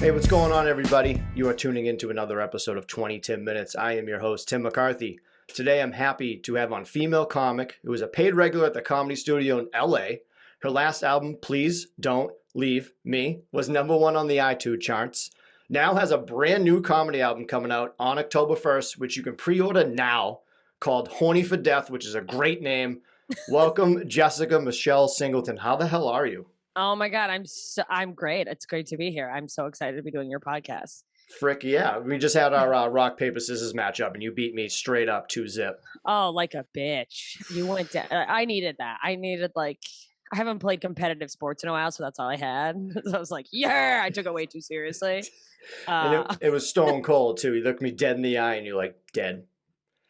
Hey, what's going on, everybody? You are tuning into another episode of 20 Tim Minutes. I am your host, Tim McCarthy. Today, I'm happy to have on female comic who is a paid regular at the Comedy Studio in LA. Her last album, Please Don't Leave Me, was #1 on the iTunes charts. Now has a brand new comedy album coming out on October 1st, which you can pre-order now, called Horny for Death, which is a great name. Welcome, Jessica Michelle Singleton. How the hell are you? Oh my God, I'm great. It's great to be here. I'm so excited to be doing your podcast. Frick yeah. We just had our rock, paper, scissors matchup, and you beat me straight up 2-zip. Oh, like a bitch. You went down. I needed that. I haven't played competitive sports in a while, so that's all I had. So I was like, yeah, I took it way too seriously. And it was stone cold, too. You looked me dead in the eye, and you're like, dead.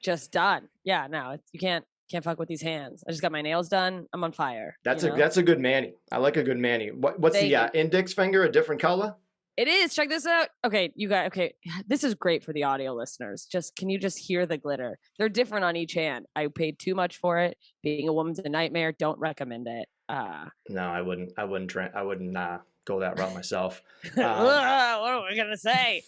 Just done. Yeah, no, you can't fuck with these hands. I just got my nails done. I'm on fire. That's a good mani. I like a good mani. What's the index finger a different color? It is. Check this out. Okay, you guys. Okay, this is great for the audio listeners. Can you just hear the glitter? They're different on each hand. I paid too much for it. Being a woman's a nightmare. Don't recommend it. No, I wouldn't go that route myself. What are we gonna say?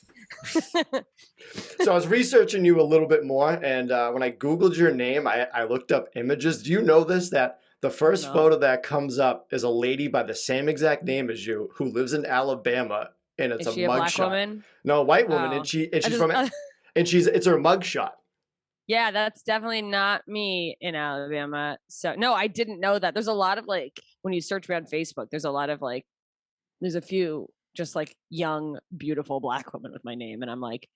So I was researching you a little bit more, and when I Googled your name, I looked up images. Do you know this, that the first photo that comes up is a lady by the same exact name as you who lives in Alabama, and it's is she a black woman? No, white woman, and it's her mugshot. Yeah, that's definitely not me in Alabama. So no, I didn't know that. There's a lot of when you search me on Facebook, there's a lot of there's a few just young, beautiful black women with my name. And I'm like,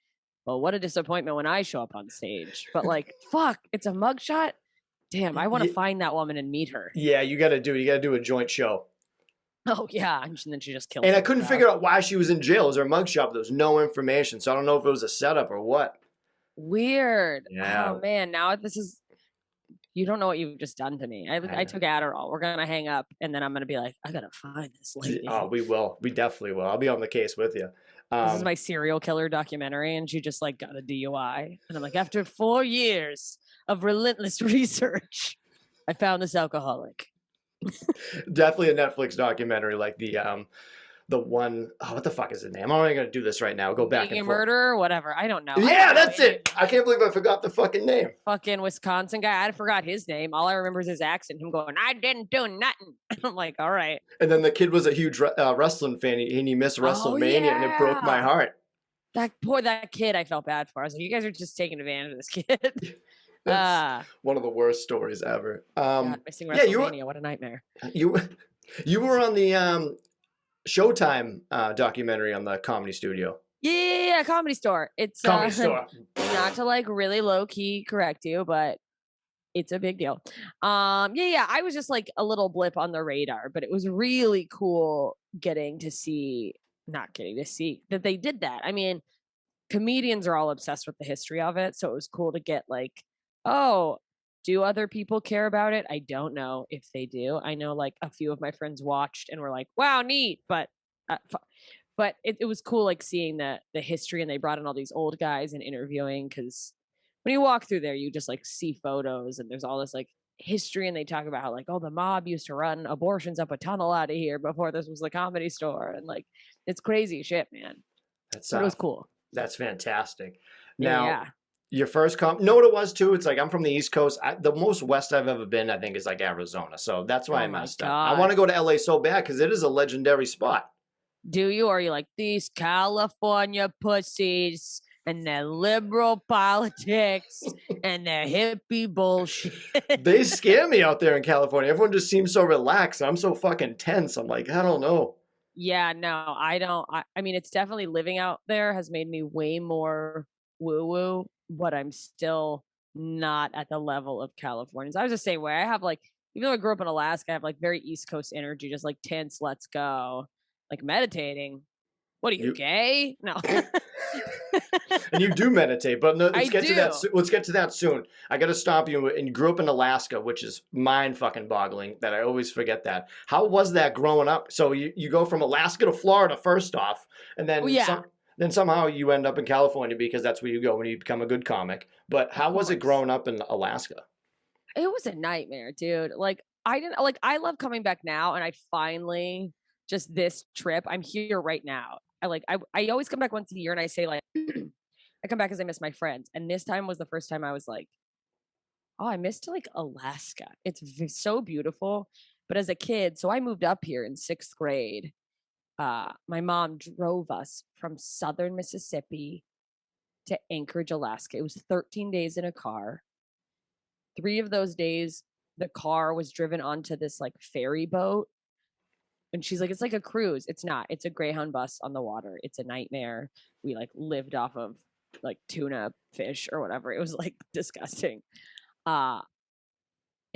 well, what a disappointment when I show up on stage. But fuck, it's a mugshot. Damn, I want to find that woman and meet her. Yeah, you got to do a joint show. Oh yeah, and then she just killed. And I couldn't figure out why she was in jail. It was her mugshot, but there was no information. So I don't know if it was a setup or what. Weird. Yeah. Oh man, now you don't know what you've just done to me. I took Adderall. We're gonna hang up, and then I'm gonna be like, I gotta find this lady. Oh, we will. We definitely will. I'll be on the case with you. This is my serial killer documentary, and she just got a DUI, and I'm like, after 4 years of relentless research, I found this alcoholic. Definitely a Netflix documentary, like the one, what the fuck is his name? I'm only going to do this right now. Go back and forth. Murder, whatever. I don't know. Yeah, that's it. I can't believe I forgot the fucking name. Fucking Wisconsin guy. I forgot his name. All I remember is his accent. Him going, I didn't do nothing. I'm like, all right. And then the kid was a huge wrestling fan, and he missed WrestleMania, and it broke my heart. That kid, I felt bad for. I was like, you guys are just taking advantage of this kid. That's one of the worst stories ever. God, missing WrestleMania, what a nightmare. You were on the Showtime documentary on the Comedy Studio. Yeah, Comedy Store. It's Comedy Store. Not to really low key correct you, but it's a big deal. Yeah. I was just a little blip on the radar, but it was really cool not getting to see that they did that. I mean, comedians are all obsessed with the history of it, so it was cool to get do other people care about it? I don't know if they do. I know a few of my friends watched and were like, wow, neat. But it was cool seeing the history, and they brought in all these old guys and interviewing, because when you walk through there, you just see photos, and there's all this history, and they talk about how the mob used to run abortions up a tunnel out of here before this was the Comedy Store, and it's crazy shit, man. It was cool. That's fantastic. Now, your first know what it was too? It's I'm from the East Coast. The most west I've ever been, I think, is Arizona. So that's why I messed up. I want to go to LA so bad because it is a legendary spot. Do you? Or are you these California pussies and their liberal politics and their hippie bullshit? They scare me out there in California. Everyone just seems so relaxed. I'm so fucking tense. I'm like, I don't know. Yeah, no, I don't. I mean, it's definitely living out there has made me way more woo-woo, but I'm still not at the level of Californians. I was just saying, where I have even though I grew up in Alaska, I have very East Coast energy, just tense, let's go, meditating. What are you gay? No. And you do meditate, but no, let's get to that soon. I got to stop you. And you grew up in Alaska, which is mind fucking boggling that I always forget that. How was that growing up? So you go from Alaska to Florida first off, and then then somehow you end up in California because that's where you go when you become a good comic. But how was it growing up in Alaska? It was a nightmare, dude. I love coming back now, and I finally just this trip. I'm here right now. I always come back once a year and I say like I come back because I miss my friends. And this time was the first time I was like, oh, I missed like Alaska. It's so beautiful. But as a kid, so I moved up here in 6th grade. My mom drove us from southern Mississippi to Anchorage, Alaska. It was 13 days in a car. 3 of those days, the car was driven onto this like ferry boat. And she's like, it's like a cruise. It's not. It's a Greyhound bus on the water. It's a nightmare. We like lived off of like tuna fish or whatever. It was like disgusting. And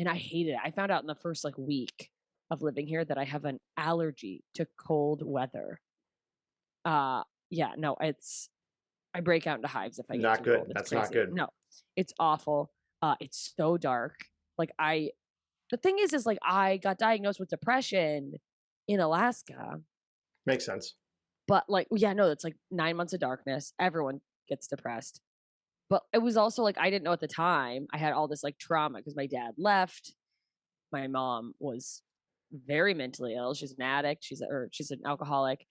I hated it. I found out in the first like week of living here that I have an allergy to cold weather. Yeah, no, I break out into hives if I get Not too good. cold. It's That's crazy. not good. No, it's awful. It's so dark. Like the thing is like I got diagnosed with depression in Alaska. Makes sense. But like, yeah, no, it's like 9 months of darkness. Everyone gets depressed. But it was also like, I didn't know at the time. I had all this like trauma because my dad left. My mom was very mentally ill. She's an addict. She's an alcoholic.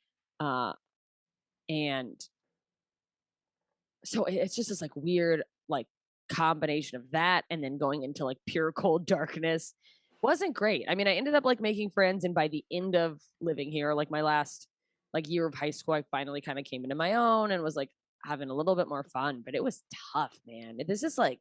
And so it's just this like weird, like combination of that and then going into like pure cold darkness. Wasn't great. I mean, I ended up like making friends, and by the end of living here, like my last like year of high school, I finally kind of came into my own and was like having a little bit more fun, but it was tough, man. This is like,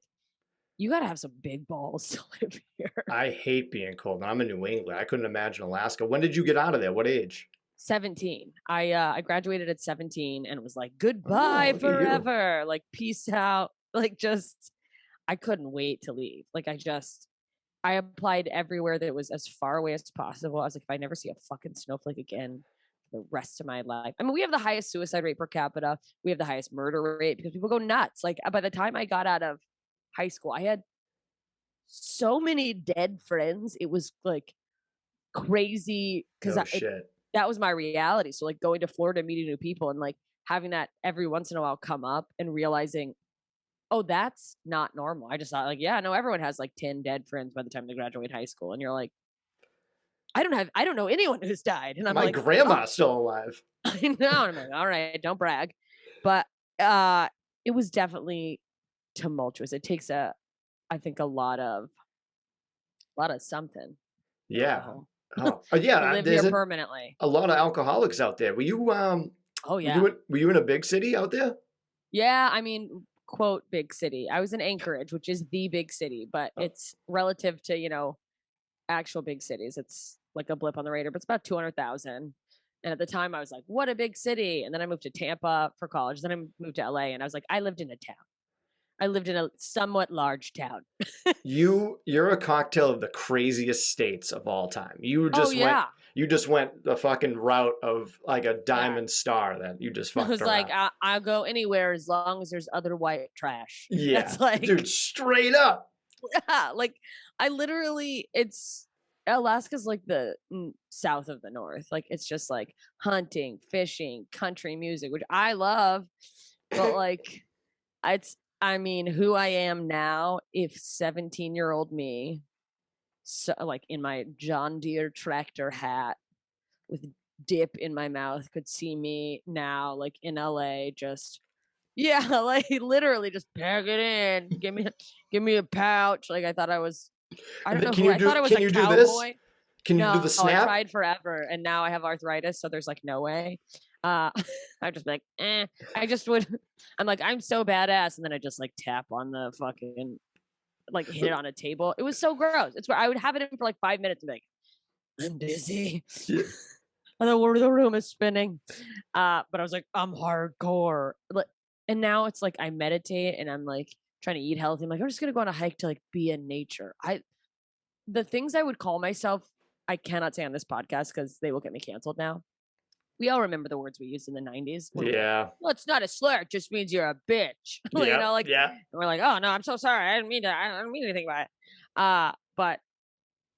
you got to have some big balls to live here. I hate being cold. I'm in New England. I couldn't imagine Alaska. When did you get out of there? What age? 17. I graduated at 17 and was like, goodbye forever. Like, peace out. Like, just, I couldn't wait to leave. Like, I applied everywhere that was as far away as possible. I was like, if I never see a fucking snowflake again for the rest of my life. I mean, we have the highest suicide rate per capita. We have the highest murder rate because people go nuts. Like, by the time I got out of high school, I had so many dead friends. It was like crazy because that was my reality. So like going to Florida, meeting new people, and like having that every once in a while come up and realizing, oh, that's not normal. I just thought like, yeah, no, everyone has like 10 dead friends by the time they graduate high school. And you're like, I don't know anyone who's died. And I'm my like, grandma's still alive. I know. And I'm like, all right, don't brag. But it was definitely tumultuous. It takes I think a lot of something. Yeah. Yeah. Live here permanently. A lot of alcoholics out there. Were you oh yeah. Were you in a big city out there? Yeah, I mean, quote big city. I was in Anchorage, which is the big city, but it's relative to, you know, actual big cities. It's like a blip on the radar, but it's about 200,000. And at the time I was like, what a big city. And then I moved to Tampa for college. Then I moved to LA and I was like, I lived in a town. I lived in a somewhat large town. You're a cocktail of the craziest states of all time. You just went the fucking route of like a diamond star that you just fucked around. Like, I'll go anywhere as long as there's other white trash. Yeah. That's like, dude, straight up. Yeah. Like I literally, Alaska's like the south of the north. Like it's just like hunting, fishing, country music, which I love. But like, I mean, who I am now, if 17-year-old me, so like in my John Deere tractor hat with dip in my mouth, could see me now, like in LA, just like literally just pack it in, give me a pouch. Like I thought I was, I don't know, I thought I was a cowboy. Can you do the snap? I tried forever, and now I have arthritis, so there's like no way. I'd just be like, I just would. I'm like, I'm so badass, and then I just like tap on the fucking, like hit it on a table. It was so gross. It's where I would have it in for like 5 minutes and be like, I'm dizzy. Yeah. And the room is spinning. But I was like, I'm hardcore. And now it's like I meditate and I'm like trying to eat healthy. I'm like, I'm just gonna go on a hike to like be in nature. The things I would call myself, I cannot say on this podcast because they will get me canceled now. We all remember the words we used in the 90s. Yeah. Well, it's not a slur. It just means you're a bitch. You know, like, and we're like, oh no, I'm so sorry. I don't mean anything by it. But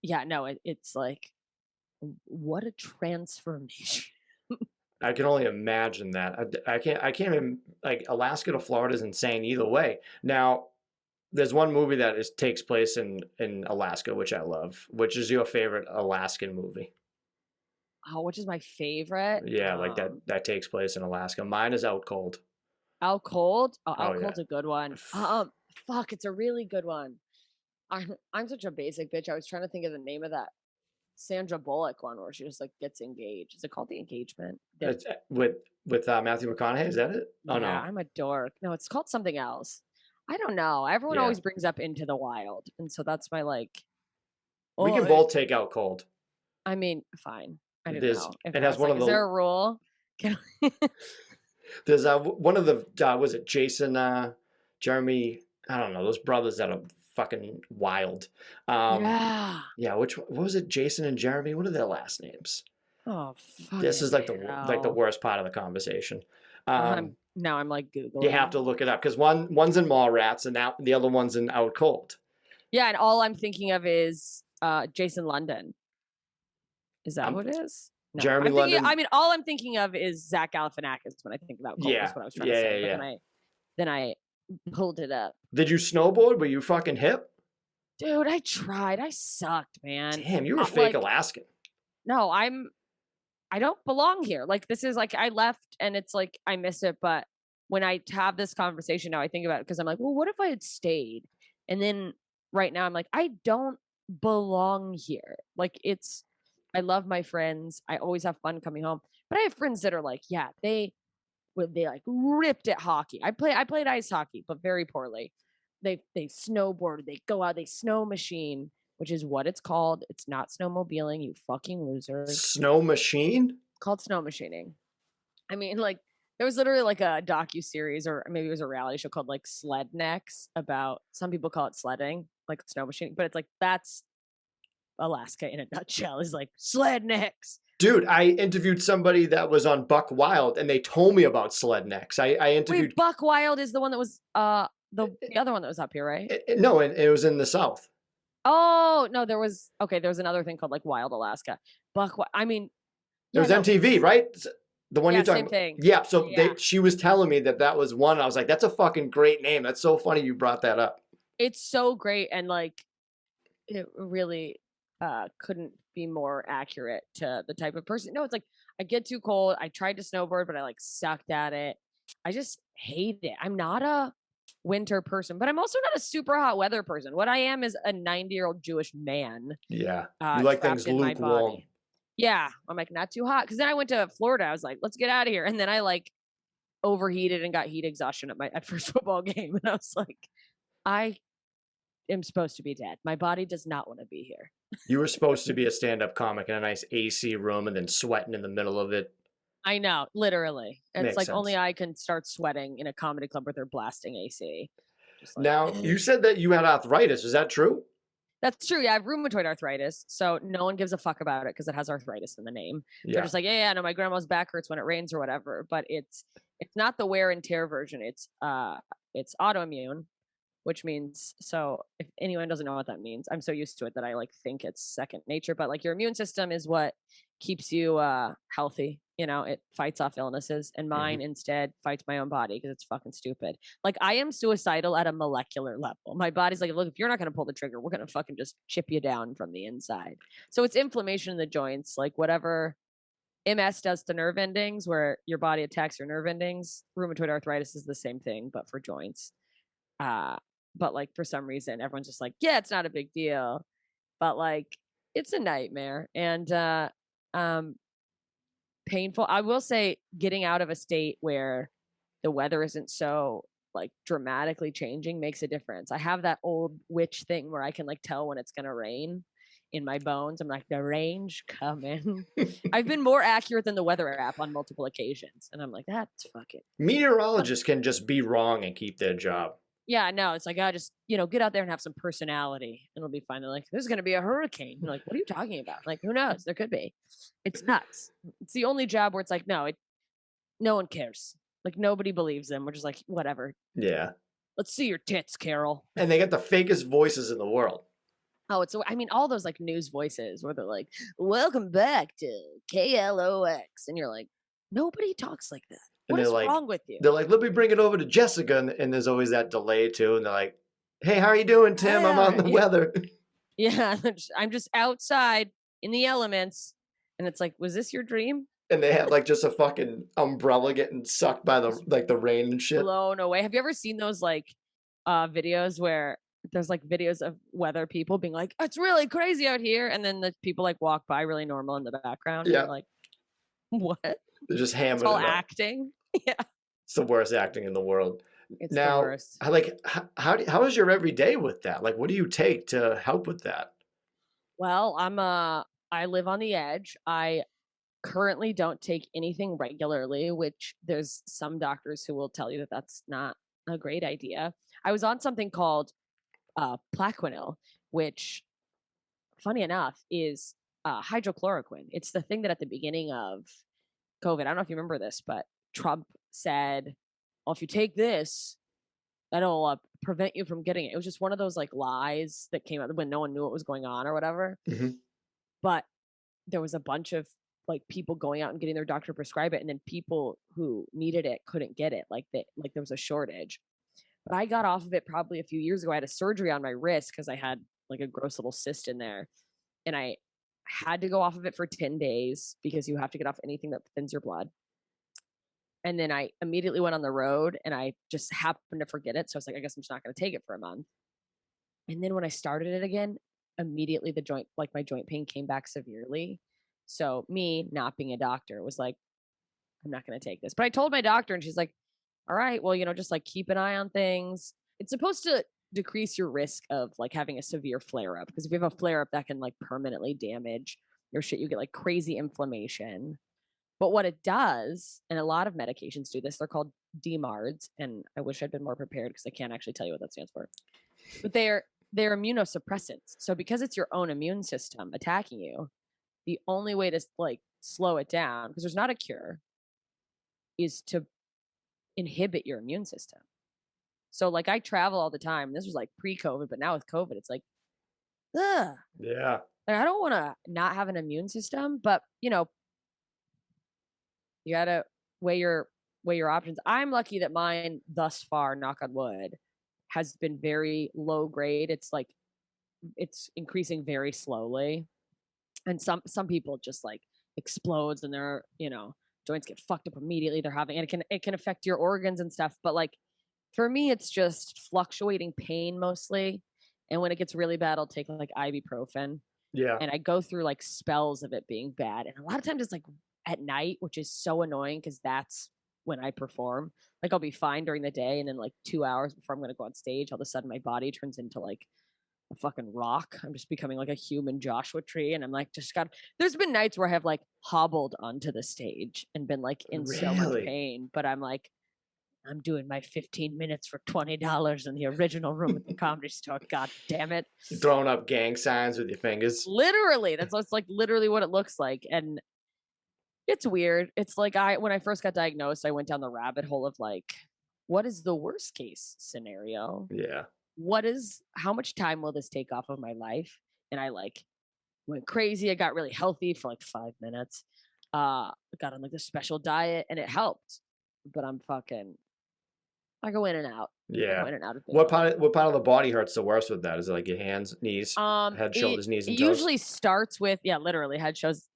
yeah, no, it's like, what a transformation. I can only imagine that. I can't even, like, Alaska to Florida is insane either way. Now, there's one movie that takes place in Alaska, which I love. Which is your favorite Alaskan movie? Oh, which is my favorite? Yeah, like that takes place in Alaska. Mine is Out Cold. Out Cold? Oh, Oh Out yeah. Cold's a good one. Fuck, it's a really good one. I'm such a basic bitch. I was trying to think of the name of that Sandra Bullock one where she just like gets engaged. Is it called The Engagement? It's with Matthew McConaughey. Is that it? Oh Yeah, no. I'm a dork. No, it's called something else. I don't know. Everyone Yeah. always brings up Into the Wild, and so that's my like. We can both take Out Cold. I mean, fine. I don't There's know. it has one of is the there a rule? Can there's one of the was it Jason Jeremy, I don't know, those brothers that are fucking wild. yeah. Yeah, what was it, Jason and Jeremy? What are their last names? Oh, This fucking is like the hell. worst part of the conversation. I'm like You Googling. have to look it up because one's in Mallrats and the other one's in Out Cold. Yeah, and all I'm thinking of is Jason London. Is that who it is? No. Jeremy London. I mean, all I'm thinking of is Zach Galifianakis when I think about Cold. Yeah, Is what I was trying to say. Yeah. But then I pulled it up. Did you snowboard? Were you fucking hip? Dude, I tried. I sucked, man. Damn, you were fake Alaskan. No, I don't belong here. Like, this is like, I left and it's like, I miss it. But when I have this conversation now, I think about it because I'm like, well, what if I had stayed? And then right now I'm like, I don't belong here. Like, I love my friends. I always have fun coming home. But I have friends that are like, yeah, they like ripped at hockey. I played ice hockey, but very poorly. They snowboard, they go out, they snow machine, which is what it's called. It's not snowmobiling, you fucking losers. Snow machine? Called snow machining. I mean, like, there was literally like a docu-series or maybe it was a reality show called like Sled Necks about, some people call it sledding, like snow machining, but it's like, that's Alaska in a nutshell, is like sled necks. Dude, I interviewed somebody that was on Buck Wild and they told me about sled necks. I interviewed. Wait, Buck Wild is the one that was the other one that was up here, right? No, it was in the South. Oh, no, there was another thing called like Wild Alaska. I mean, it was MTV, right? The one you're talking same thing. Yeah, so she was telling me that was one. I was like, that's a fucking great name. That's so funny you brought that up. It's so great, and like, it really couldn't be more accurate to the type of person. No, it's like, I get too cold. I tried to snowboard, but I like sucked at it. I just hate it. I'm not a winter person, but I'm also not a super hot weather person. What I am is a 90-year-old Jewish man. Yeah. You like things lukewarm. Yeah. I'm like, not too hot. Because then I went to Florida. I was like, let's get out of here. And then I like overheated and got heat exhaustion at first football game. And I was like, I am supposed to be dead. My body does not want to be here. You were supposed to be a stand-up comic in a nice AC room and then sweating in the middle of it. I know, literally. And it's like, sense. only I can start sweating in a comedy club where they're blasting AC. Like, now, you said that you had arthritis. Is that true? That's true. Yeah, I have rheumatoid arthritis. So no one gives a fuck about it because it has arthritis in the name. Yeah. They're just like, yeah, no, my grandma's back hurts when it rains or whatever. But it's not the wear and tear version. It's autoimmune, which means, so if anyone doesn't know what that means, I'm so used to it that I like think it's second nature. But like, your immune system is what keeps you healthy. You know, it fights off illnesses, and mine instead fights my own body because it's fucking stupid. Like, I am suicidal at a molecular level. My body's like, look, if you're not going to pull the trigger, we're going to fucking just chip you down from the inside. So it's inflammation in the joints, like whatever MS does to nerve endings, where your body attacks your nerve endings. Rheumatoid arthritis is the same thing, but for joints. But like, for some reason, everyone's just like, yeah, it's not a big deal. But like, it's a nightmare. And painful. I will say, getting out of a state where the weather isn't so like dramatically changing makes a difference. I have that old witch thing where I can like tell when it's going to rain in my bones. I'm like, the rain's coming. I've been more accurate than the weather app on multiple occasions. And I'm like, that's fucking. Meteorologists can just be wrong and keep their job. Yeah, no, it's like, I just, get out there and have some personality and it'll be fine. They're like, there's going to be a hurricane. You're like, what are you talking about? Like, who knows? There could be. It's nuts. It's the only job where it's like, no one cares. Like, nobody believes them. We're just like, whatever. Yeah. Let's see your tits, Carol. And they get the fakest voices in the world. Oh, all those like news voices where they're like, welcome back to KLOX. And you're like, nobody talks like that. What is wrong with you? They're like, let me bring it over to Jessica. And there's always that delay too. And they're like, hey, how are you doing, Tim? I'm on the weather. Yeah, I'm just outside in the elements. And it's like, was this your dream? And they have like just a fucking umbrella getting sucked by the Just like the rain and shit. blown away. Have you ever seen those like videos where there's like videos of weather people being like, it's really crazy out here, and then the people like walk by really normal in the background, and Yeah, you're like, what? they're just It's hammering all it up. acting. Yeah, It's the worst acting in the world. it's the Now, worst. how is your everyday with that? Like, what do you take to help with that? Well, I live on the edge. I currently don't take anything regularly, which there's some doctors who will tell you that that's not a great idea. I was on something called Plaquenil, which, funny enough, is hydrochloroquine. It's the thing that at the beginning of COVID, I don't know if you remember this, but Trump said, "Well, if you take this, that'll prevent you from getting it." It was just one of those like lies that came out when no one knew what was going on or whatever. Hmm. But there was a bunch of like people going out and getting their doctor to prescribe it, and then people who needed it couldn't get it. Like there was a shortage. But I got off of it probably a few years ago. I had a surgery on my wrist because I had like a gross little cyst in there, and I had to go off of it for 10 days because you have to get off anything that thins your blood. And then I immediately went on the road and I just happened to forget it. So I was like, I guess I'm just not going to take it for a month. And then when I started it again, immediately my joint pain came back severely. So me not being a doctor was like, I'm not going to take this. But I told my doctor and she's like, all right, well, just like keep an eye on things. It's supposed to decrease your risk of like having a severe flare up, because if you have a flare up that can like permanently damage your shit, you get like crazy inflammation. But what it does, and a lot of medications do this, they're called DMARDs, and I wish I'd been more prepared because I can't actually tell you what that stands for. But they're immunosuppressants. So because it's your own immune system attacking you, the only way to like slow it down, because there's not a cure, is to inhibit your immune system. So like I travel all the time. This was like pre-COVID, but now with COVID, it's like, ugh. Yeah. Like, I don't want to not have an immune system, but you gotta weigh your options. I'm lucky that mine thus far, knock on wood, has been very low grade. It's like it's increasing very slowly. And some people just like explodes and their, joints get fucked up immediately. They're having, and it can affect your organs and stuff. But like for me, it's just fluctuating pain mostly. And when it gets really bad, I'll take like ibuprofen. Yeah. And I go through like spells of it being bad. And a lot of times it's like at night, which is so annoying because that's when I perform. Like I'll be fine during the day, and then like 2 hours before I'm going to go on stage, all of a sudden my body turns into like a fucking rock. I'm just becoming like a human Joshua tree, and I'm like there's been nights where I have like hobbled onto the stage and been like in so much Really? pain, but I'm like, I'm doing my 15 minutes for $20 in the original room at the Comedy Store. God damn it. You're throwing up gang signs with your fingers. Literally, that's like literally what it looks like. And it's weird. It's like when I first got diagnosed, I went down the rabbit hole of like, what is the worst case scenario? Yeah. How much time will this take off of my life? And I like went crazy. I got really healthy for like 5 minutes. Got on like this special diet and it helped. But I go in and out. I Yeah. go in and out of it. What part of the body hurts the worst with that? Is it like your hands, knees, head, shoulders, knees, and It toes? usually starts with, yeah, literally head, shoulders.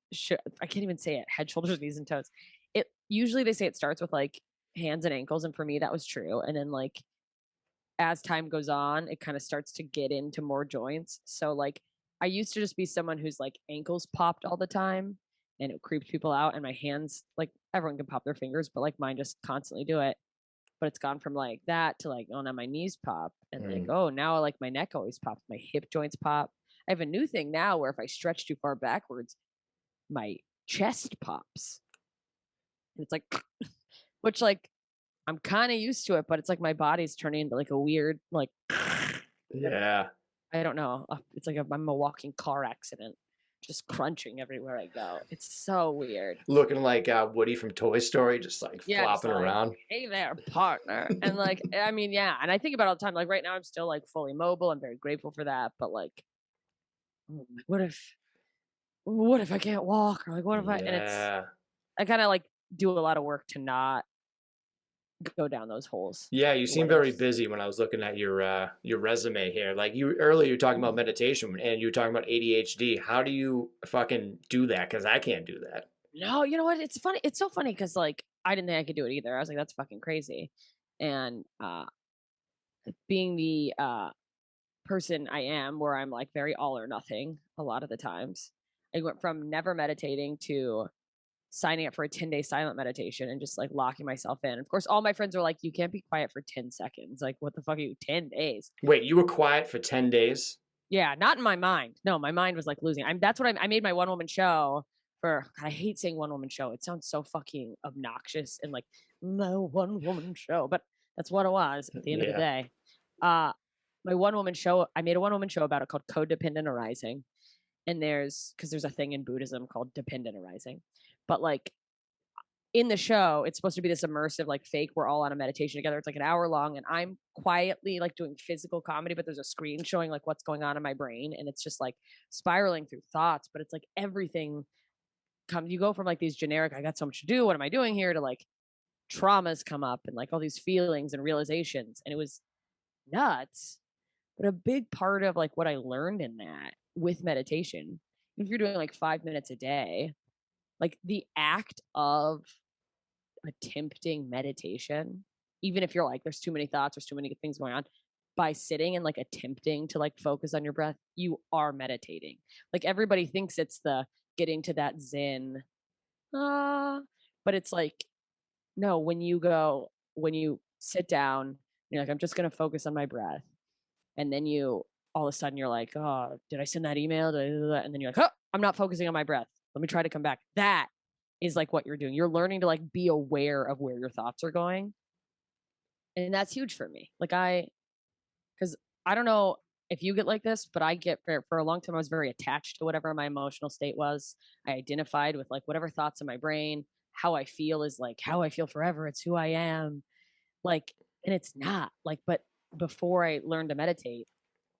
I can't even say it. Head, shoulders, knees, and toes. It usually, they say it starts with like hands and ankles, and for me that was true. And then like as time goes on, it kind of starts to get into more joints. So like I used to just be someone whose like ankles popped all the time and it creeped people out, and my hands, like everyone can pop their fingers, but like mine just constantly do it. But it's gone from like that to like, oh, now my knees pop, and like, oh, now like my neck always pops, my hip joints pop. I have a new thing now where if I stretch too far backwards, my chest pops. And it's like, which like I'm kind of used to it, but it's like my body's turning into like a weird, like, Yeah. I don't know. It's like I'm a walking car accident, just crunching everywhere I go. It's so weird. Looking like Woody from Toy Story, just like flopping like, around. hey there, partner. And like, I mean, yeah. And I think about it all the time. Like right now, I'm still like fully mobile. I'm very grateful for that. But like, what if I can't walk? Or like, what if I? And Yeah. I kind of like do a lot of work to not go down those holes. Yeah, you The seem what very ifs. busy when I was looking at your resume here. Like you earlier, you were talking about meditation and you were talking about ADHD. How do you fucking do that? Because I can't do that. No, you know what? It's funny. It's so funny because like I didn't think I could do it either. I was like, that's fucking crazy. And being the person I am, where I'm like very all or nothing a lot of the times, I went from never meditating to signing up for a 10-day silent meditation and just like locking myself in. Of course, all my friends are like, you can't be quiet for 10 seconds. Like, what the fuck are you, 10 days? Wait, you were quiet for 10 days? Yeah, not in my mind. No, my mind was like losing. That's what I made my one woman show for. God, I hate saying one woman show. It sounds so fucking obnoxious and like my one woman show, but that's what it was at the end of the Yeah. day. Uh, my one woman show, I made a one woman show about it called Codependent Arising. And because there's a thing in Buddhism called dependent arising. But like in the show, it's supposed to be this immersive, like fake, we're all on a meditation together. It's like an hour long, and I'm quietly like doing physical comedy, but there's a screen showing like what's going on in my brain, and it's just like spiraling through thoughts, but it's like everything comes, you go from like these generic, I got so much to do, what am I doing here, to like traumas come up and like all these feelings and realizations. And it was nuts. But a big part of like what I learned in that with meditation, if you're doing like 5 minutes a day, like the act of attempting meditation, even if you're like, there's too many thoughts, there's too many things going on, by sitting and like attempting to like focus on your breath, you are meditating. Like everybody thinks it's the getting to that zen, ah, but it's like, no, when you sit down, you're like, I'm just going to focus on my breath. And then you, all of a sudden, you're like, oh, did I send that email? Did I do that? And then you're like, oh, I'm not focusing on my breath. Let me try to come back. That is like what you're doing. You're learning to like be aware of where your thoughts are going. And that's huge for me. Because I don't know if you get like this, but I get for a long time, I was very attached to whatever my emotional state was. I identified with like whatever thoughts in my brain. How I feel is like how I feel forever. It's who I am. Like, and it's not like, but before I learned to meditate,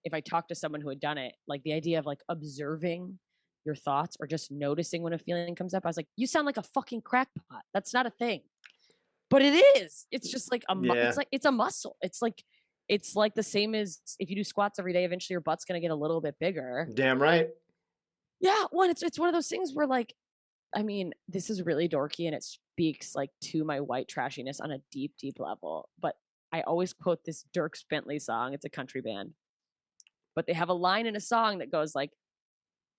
if I talked to someone who had done it, like the idea of like observing your thoughts or just noticing when a feeling comes up, I was like, you sound like a fucking crackpot. That's not a thing. But it is. It's just like Yeah. it's a muscle. It's like the same as if you do squats every day, eventually your butt's gonna get a little bit bigger. Damn right. Yeah, well, it's one of those things where like, I mean, this is really dorky and it speaks like to my white trashiness on a deep, deep level. But I always quote this Dierks Bentley song. It's a country band. But they have a line in a song that goes like,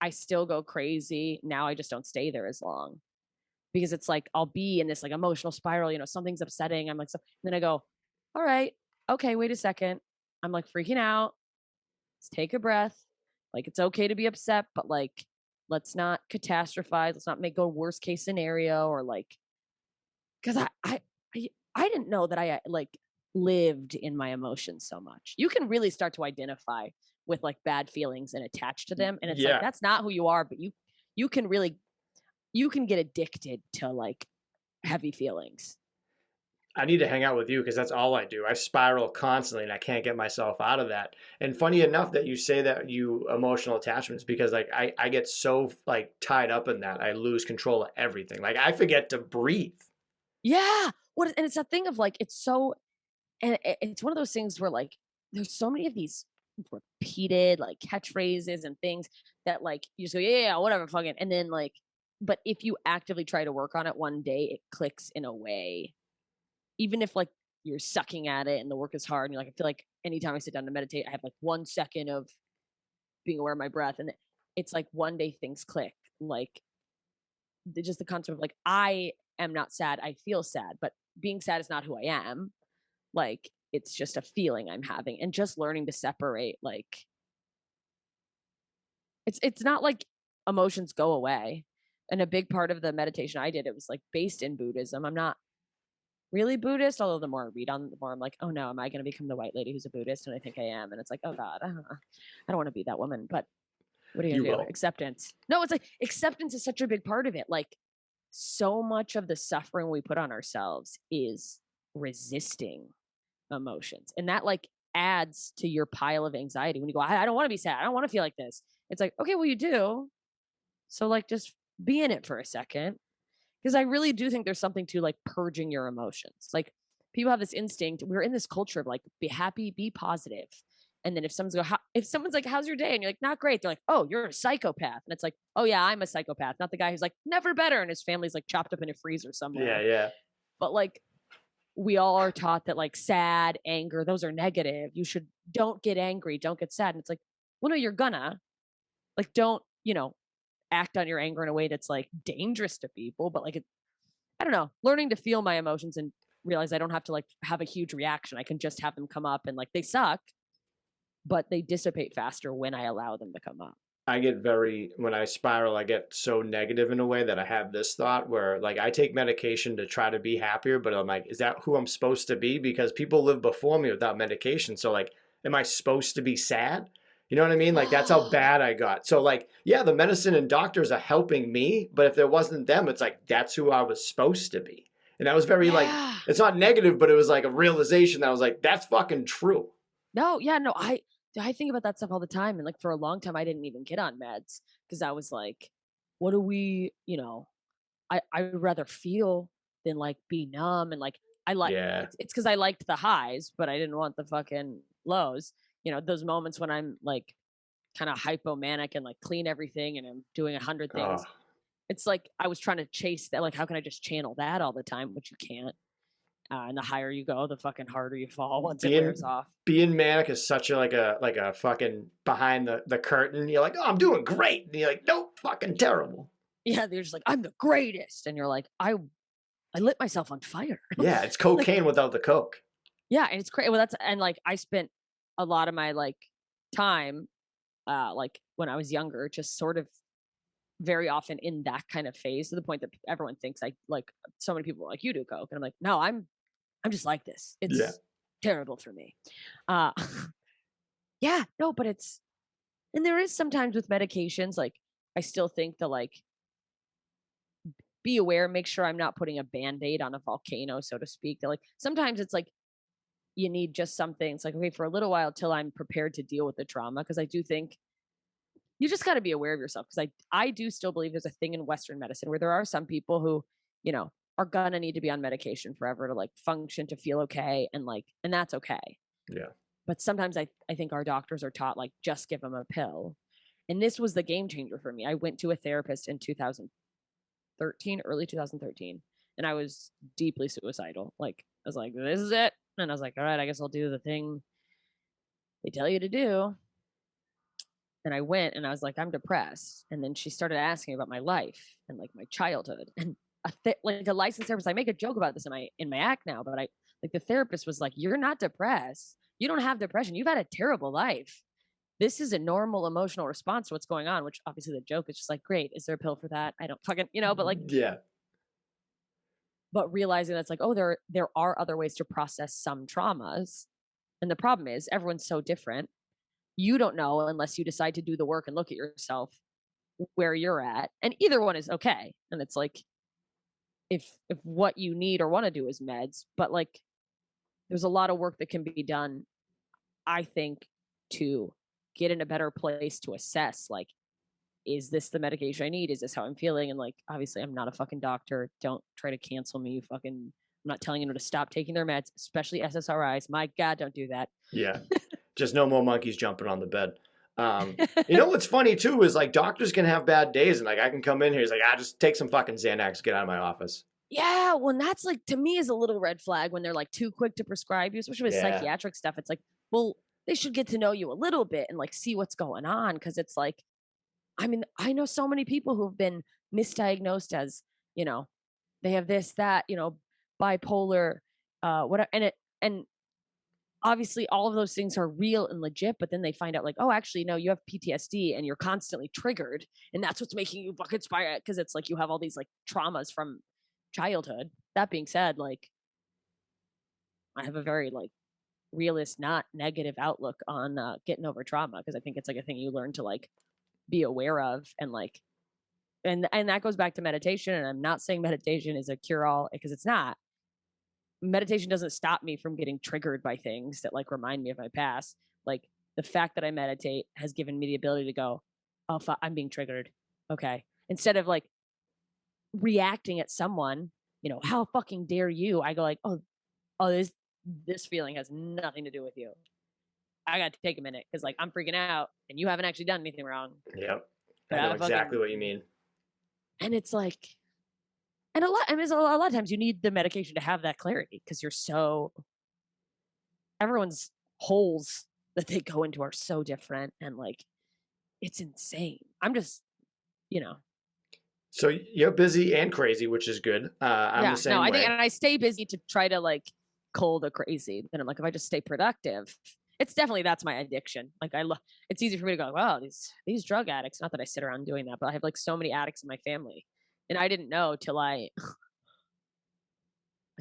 I still go crazy. Now I just don't stay there as long. Because it's like I'll be in this like emotional spiral, something's upsetting. I'm like, so and then I go, all right, okay, wait a second. I'm like freaking out. Let's take a breath. Like it's okay to be upset, but like let's not catastrophize. Let's not make a worst case scenario or like because I didn't know that I like lived in my emotions so much. You can really start to identify with like bad feelings and attach to them. And it's like Yeah. that's not who you are, but you can really you can get addicted to like heavy feelings. I need to hang out with you because that's all I do. I spiral constantly and I can't get myself out of that. And funny enough that you say that you emotional attachments because like I get so like tied up in that I lose control of everything. Like I forget to breathe. Yeah. What and it's a thing of like it's so and it's one of those things where like there's so many of these repeated like catchphrases and things that like you just go, yeah, whatever, fucking. And then like, but if you actively try to work on it one day, it clicks in a way. Even if like you're sucking at it and the work is hard and you're like, I feel like anytime I sit down to meditate, I have like 1 second of being aware of my breath. And it's like one day things click. Like just the concept of like, I am not sad. I feel sad, but being sad is not who I am. Like it's just a feeling I'm having and just learning to separate like it's not like emotions go away. And a big part of the meditation I did, it was like based in Buddhism. I'm not really Buddhist, although the more I read on, the more I'm like, oh no, am I going to become the white lady who's a Buddhist? And I think I am. And it's like, oh God, I don't want to be that woman. But what are you You going to do? will. Acceptance. No, it's like acceptance is such a big part of it. Like so much of the suffering we put on ourselves is resisting emotions. And that like adds to your pile of anxiety when you go, I don't want to be sad. I don't want to feel like this. It's like, okay, well, you do. So like just be in it for a second. Because I really do think there's something to like purging your emotions. Like people have this instinct. We're in this culture of like, be happy, be positive. And then if someone's like, how's your day? And you're like, not great. They're like, oh, you're a psychopath. And it's like, oh yeah, I'm a psychopath. Not the guy who's like, never better. And his family's like chopped up in a freezer Yeah, somewhere. yeah. But like, we all are taught that like sad, anger, those are negative. Don't get angry, don't get sad. And it's like, well, no, you're gonna. Like, don't, act on your anger in a way that's like dangerous to people. But like, I don't know, learning to feel my emotions and realize I don't have to like have a huge reaction. I can just have them come up and like they suck, but they dissipate faster when I allow them to come up. When I spiral, I get so negative in a way that I have this thought where like I take medication to try to be happier, but I'm like, is that who I'm supposed to be? Because people live before me without medication. So like, am I supposed to be sad? You know what I mean? Like that's how bad I got. So like, yeah, the medicine and doctors are helping me, but if there wasn't them, it's like, that's who I was supposed to be. And that was very like, Yeah. it's not negative, but it was like a realization that I was like, that's fucking true. No, yeah, no, I think about that stuff all the time. And like for a long time, I didn't even get on meds because I was like, what do we, I would rather feel than like be numb. And like, Yeah. it's because I liked the highs, but I didn't want the fucking lows. Those moments when I'm like kind of hypomanic and like clean everything and I'm doing 100 things. Oh. It's like I was trying to chase that. Like, how can I just channel that all the time? Which you can't. And the higher you go, the fucking harder you fall once it wears off. Being manic is such a like a fucking behind the curtain. You're like, oh, I'm doing great. And you're like, nope, fucking terrible. Yeah, they're just like, I'm the greatest. And you're like, I lit myself on fire. Yeah, it's cocaine like, without the coke. Yeah, and it's crazy. Well, and like I spent a lot of my like time, like when I was younger, just sort of very often in that kind of phase to the point that everyone thinks I like so many people are like, you do coke. And I'm like, no, I'm just like this. It's terrible for me. Uh yeah, no, but and there is sometimes with medications, like I still think that like be aware, make sure I'm not putting a band-aid on a volcano, so to speak. That like sometimes it's like you need just something. It's like, okay, for a little while till I'm prepared to deal with the trauma. Cause I do think you just got to be aware of yourself. Cause I do still believe there's a thing in Western medicine where there are some people who, are gonna need to be on medication forever to like function, to feel okay. And that's okay. Yeah. But sometimes I think our doctors are taught like, just give them a pill. And this was the game changer for me. I went to a therapist in 2013, early 2013, and I was deeply suicidal. Like, I was like, this is it. And I was like, all right, I guess I'll do the thing they tell you to do. And I went and I was like, I'm depressed. And then she started asking about my life and like my childhood. And like a licensed therapist, I make a joke about this in my act now, but the therapist was like, you're not depressed. You don't have depression. You've had a terrible life. This is a normal emotional response to what's going on, which obviously the joke is just like, great. Is there a pill for that? I don't fucking, but like, yeah. But realizing that's like, oh, there are other ways to process some traumas. And the problem is everyone's so different. You don't know unless you decide to do the work and look at yourself where you're at. And either one is okay. And it's like, if what you need or want to do is meds, but like there's a lot of work that can be done, I think, to get in a better place to assess, like, is this the medication I need? Is this how I'm feeling? And like, obviously I'm not a fucking doctor. Don't try to cancel me. I'm not telling anyone to stop taking their meds, especially SSRIs. My God, don't do that. Yeah. Just no more monkeys jumping on the bed. What's funny too is like doctors can have bad days and like I can come in here, he's like, just take some fucking Xanax, get out of my office. Yeah, well, and that's like, to me, is a little red flag when they're like too quick to prescribe you, especially with psychiatric stuff. It's like, well, they should get to know you a little bit and like see what's going on. Cause it's like, I mean, I know so many people who've been misdiagnosed as, they have this, that, bipolar, whatever. And obviously all of those things are real and legit, but then they find out like, oh, actually, no, you have PTSD and you're constantly triggered. And that's what's making you fucking spiral. Cause it's like, you have all these like traumas from childhood. That being said, like, I have a very like realist, not negative outlook on getting over trauma. Cause I think it's like a thing you learn to like be aware of and like, and that goes back to meditation. And I'm not saying meditation is a cure all because it's not. Meditation doesn't stop me from getting triggered by things that like remind me of my past. Like the fact that I meditate has given me the ability to go, oh, I'm being triggered. Okay. Instead of like reacting at someone, how fucking dare you? I go like, oh, oh, this feeling has nothing to do with you. I got to take a minute because like I'm freaking out and you haven't actually done anything wrong. Yep. But I know exactly what you mean. And it's like, and a lot of times you need the medication to have that clarity because everyone's holes that they go into are so different and like it's insane. I'm just, you know. So you're busy and crazy, which is good. I'm the same way. I think, and I stay busy to try to like cull the crazy. And I'm like, if I just stay productive, it's definitely, that's my addiction. Like it's easy for me to go, wow, these drug addicts, not that I sit around doing that, but I have like so many addicts in my family. And I didn't know till I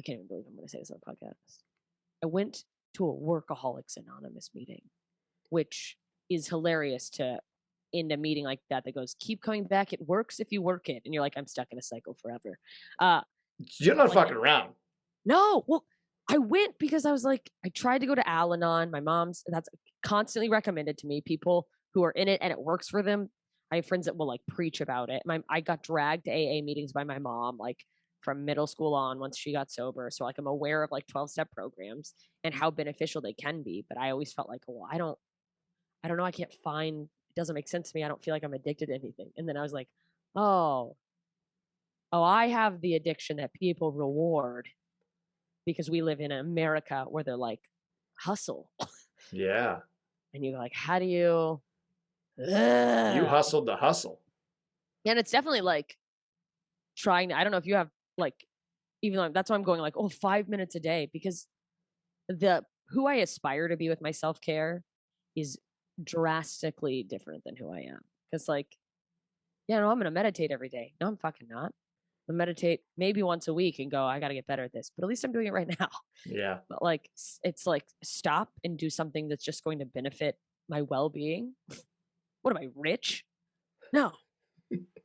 can't even believe I'm going to say this on the podcast. I went to a Workaholics Anonymous meeting, which is hilarious to end a meeting like that goes, keep coming back. It works if you work it. And you're like, I'm stuck in a cycle forever. You're not fucking around. No. Well, I went because I was like, I tried to go to Al-Anon. My mom's, that's constantly recommended to me. People who are in it and it works for them. I have friends that will like preach about it. I got dragged to AA meetings by my mom, like from middle school on once she got sober. So like I'm aware of like 12-step programs and how beneficial they can be. But I always felt like, well, I don't know. I can't find, it doesn't make sense to me. I don't feel like I'm addicted to anything. And then I was like, oh, I have the addiction that people reward because we live in America where they're like, hustle. Yeah. And you're like, how do you? You hustled the hustle. And it's definitely like trying to, I don't know if you have like, even though that's why I'm going like, 5 minutes a day, because who I aspire to be with my self-care is drastically different than who I am. Because like, yeah, no, I'm going to meditate every day. No, I'm fucking not. I meditate maybe once a week and go, I got to get better at this, but at least I'm doing it right now. Yeah. But like, it's like stop and do something that's just going to benefit my well-being. What am I, rich? No,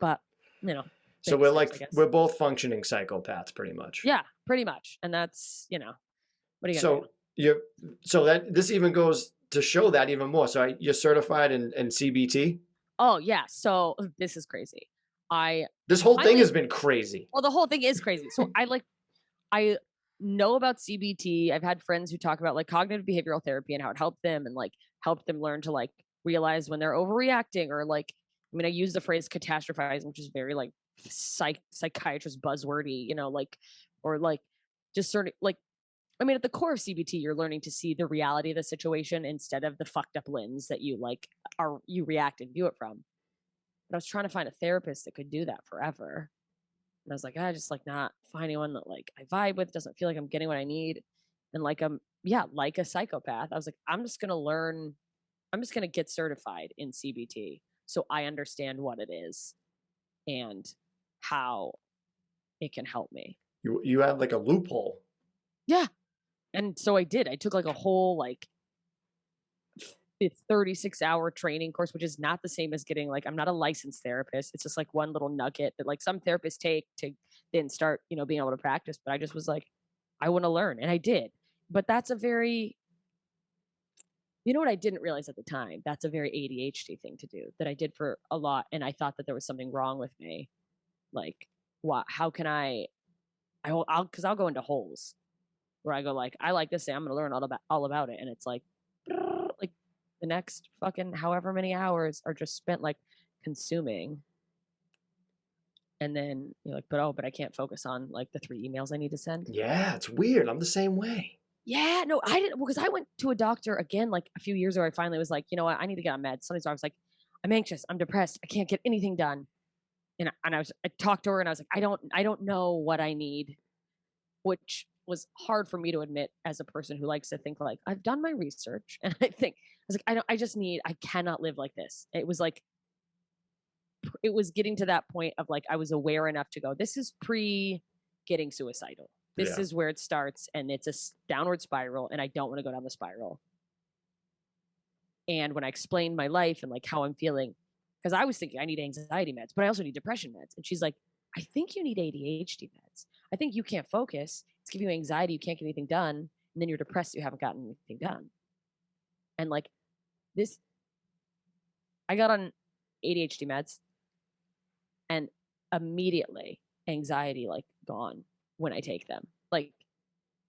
but you know. So we're both functioning psychopaths pretty much. Yeah, pretty much. And that's, what are you gonna do? So that this even goes to show that even more. So you're certified in CBT? Oh yeah. So this is crazy. This whole thing has been crazy. Well, the whole thing is crazy. So I know about CBT. I've had friends who talk about like cognitive behavioral therapy and how it helped them and like helped them learn to like realize when they're overreacting or like, I mean, I use the phrase catastrophizing, which is very like psychiatrist buzzwordy, like, or like just sort of like, I mean, at the core of CBT, you're learning to see the reality of the situation instead of the fucked up lens that you like you react and view it from. But I was trying to find a therapist that could do that forever. And I was like, I just like not finding one that like I vibe with, doesn't feel like I'm getting what I need. And like like a psychopath. I was like, I'm just gonna get certified in CBT so I understand what it is and how it can help me. You had like a loophole. Yeah. And so I did. I took like a whole like 36-hour training course, which is not the same as getting like, I'm not a licensed therapist. It's just like one little nugget that like some therapists take to then start, being able to practice. But I just was like, I want to learn. And I did. But that's a very, what I didn't realize at the time, that's a very ADHD thing to do that I did for a lot. And I thought that there was something wrong with me. Like, how can because I'll go into holes where I go like, I like to say I'm going to learn all about it. And it's like the next fucking however many hours are just spent like consuming. And then you're like, but I can't focus on like the 3 emails I need to send. Yeah, it's weird. I'm the same way. Yeah, no, I didn't, because I went to a doctor again like a few years ago. I finally was like, you know what, I need to get on meds. So I was like, I'm anxious, I'm depressed, I can't get anything done. And I talked to her and I was like, I don't know what I need, which was hard for me to admit as a person who likes to think like I've done my research. And I was like, I cannot live like this. It was getting to that point of like, I was aware enough to go, this is pre getting suicidal. This is where it starts and it's a downward spiral and I don't want to go down the spiral. And when I explained my life and like how I'm feeling, because I was thinking I need anxiety meds, but I also need depression meds. And she's like, I think you need ADHD meds. I think you can't focus. It's giving you anxiety. You can't get anything done. And then you're depressed. You haven't gotten anything done. And like this, I got on ADHD meds and immediately anxiety like gone when I take them. Like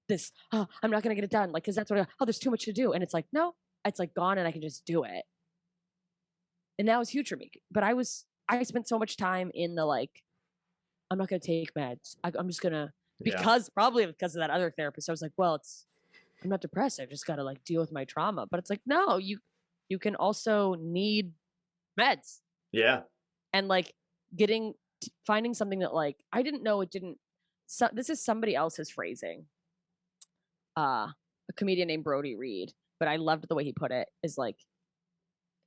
this, oh, I'm not going to get it done. Like, cause that's what, there's too much to do. And it's like, no, it's like gone and I can just do it. And that was huge for me. But I spent so much time in the like, I'm not going to take meds. I'm just going to, probably because of that other therapist, I was like, well, I'm not depressed. I've just got to like deal with my trauma. But it's like, no, you can also need meds. Yeah. And like finding something that like, I didn't know it didn't, so this is somebody else's phrasing. A comedian named Brody Reed, but I loved the way he put it is like,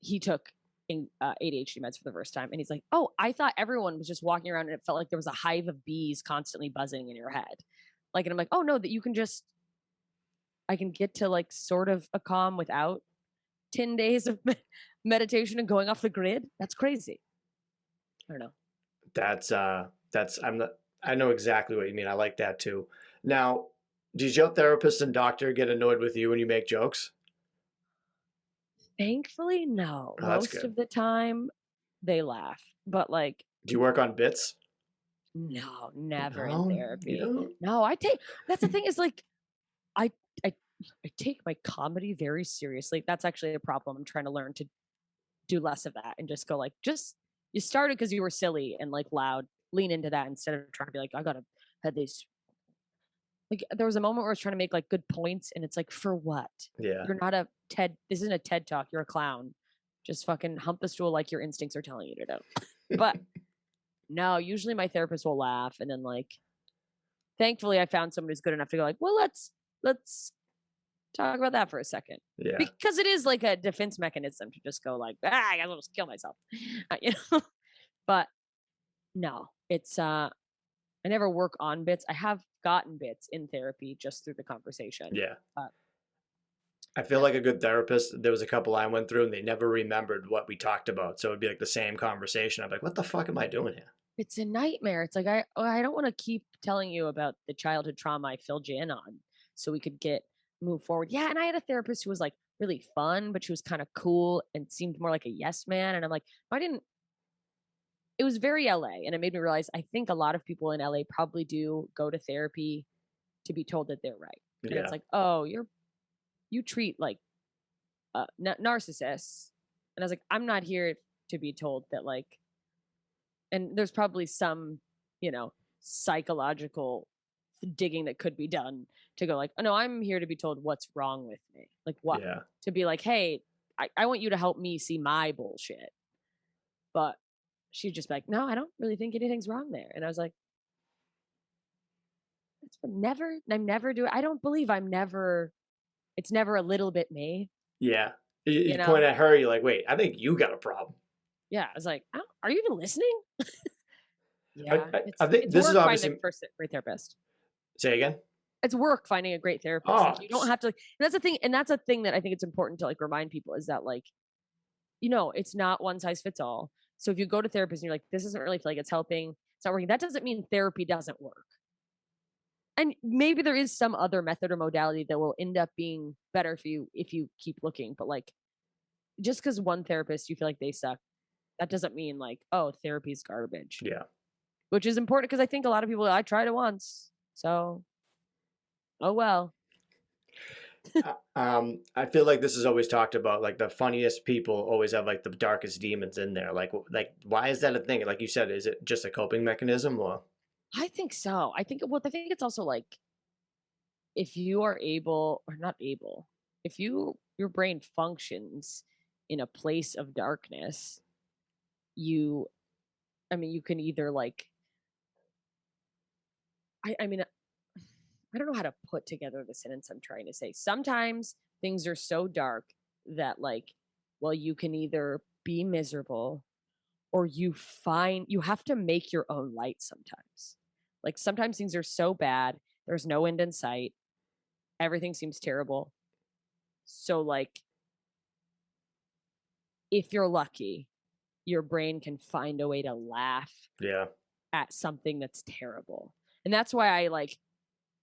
he took ADHD meds for the first time. And he's like, oh, I thought everyone was just walking around and it felt like there was a hive of bees constantly buzzing in your head. Like, and I'm like, oh no, that you can just, I can get to like sort of a calm without 10 days of meditation and going off the grid. That's crazy. I don't know. I know exactly what you mean. I like that too. Now, does your therapist and doctor get annoyed with you when you make jokes? Thankfully, no. Oh, Most of the time they laugh, but like, do you work on bits? No, never in therapy. You don't? No, that's the thing is like, I, I take my comedy very seriously. That's actually a problem. I'm trying to learn to do less of that and just go like, you started because you were silly and like loud, lean into that instead of trying to be like, I gotta have these. Like there was a moment where I was trying to make like good points and it's like, for what? Yeah. You're not this isn't a TED talk. You're a clown. Just fucking hump the stool like your instincts are telling you to do. But no, usually my therapist will laugh and then like, thankfully I found someone who's good enough to go like, well, let's talk about that for a second. Yeah. Because it is like a defense mechanism to just go like, I gotta just kill myself. You know? But no, it's I never work on bits. I have gotten bits in therapy just through the conversation. Yeah. I feel like a good therapist, there was a couple I went through and they never remembered what we talked about. So it'd be like the same conversation. I'm like, what the fuck am I doing here? It's a nightmare. It's like, I don't want to keep telling you about the childhood trauma I filled you in on so we could move forward. Yeah. And I had a therapist who was like really fun, but she was kind of cool and seemed more like a yes man. And I'm like, it was very LA. And it made me realize, I think a lot of people in LA probably do go to therapy to be told that they're right. And it's like, oh, you treat like narcissists. And I was like, I'm not here to be told that like, and there's probably some, psychological digging that could be done to go like, oh no, I'm here to be told what's wrong with me. Like what? Yeah. To be like, hey, I want you to help me see my bullshit. But she'd just be like, no, I don't really think anything's wrong there. And I was like, I'm never doing, I don't believe it's never a little bit me. Yeah. You point at her, you're like, wait, I think you got a problem. Yeah. I was like, are you even listening? Yeah. I think this is obviously a great therapist. Say again? It's work finding a great therapist. Oh, like, you don't have to, and that's a thing that I think it's important to like remind people is that like, it's not one size fits all. So if you go to therapists and you're like, this doesn't really feel like it's helping, it's not working, that doesn't mean therapy doesn't work. And maybe there is some other method or modality that will end up being better for you if you keep looking. But like, just because one therapist you feel like they suck, that doesn't mean like, oh, therapy's garbage. Yeah. Which is important because I think a lot of people, I tried it once. So, oh well. I feel like this is always talked about, like the funniest people always have like the darkest demons in there. Like why is that a thing? Like you said, is it just a coping mechanism or? I think so. I think it's also like, if you are able or not able, if your brain functions in a place of darkness, you can either like, I mean, I don't know how to put together the sentence I'm trying to say. Sometimes things are so dark that like, well, you can either be miserable or you have to make your own light sometimes. Like sometimes things are so bad, there's no end in sight. Everything seems terrible. So like, if you're lucky, your brain can find a way to laugh at something that's terrible. And that's why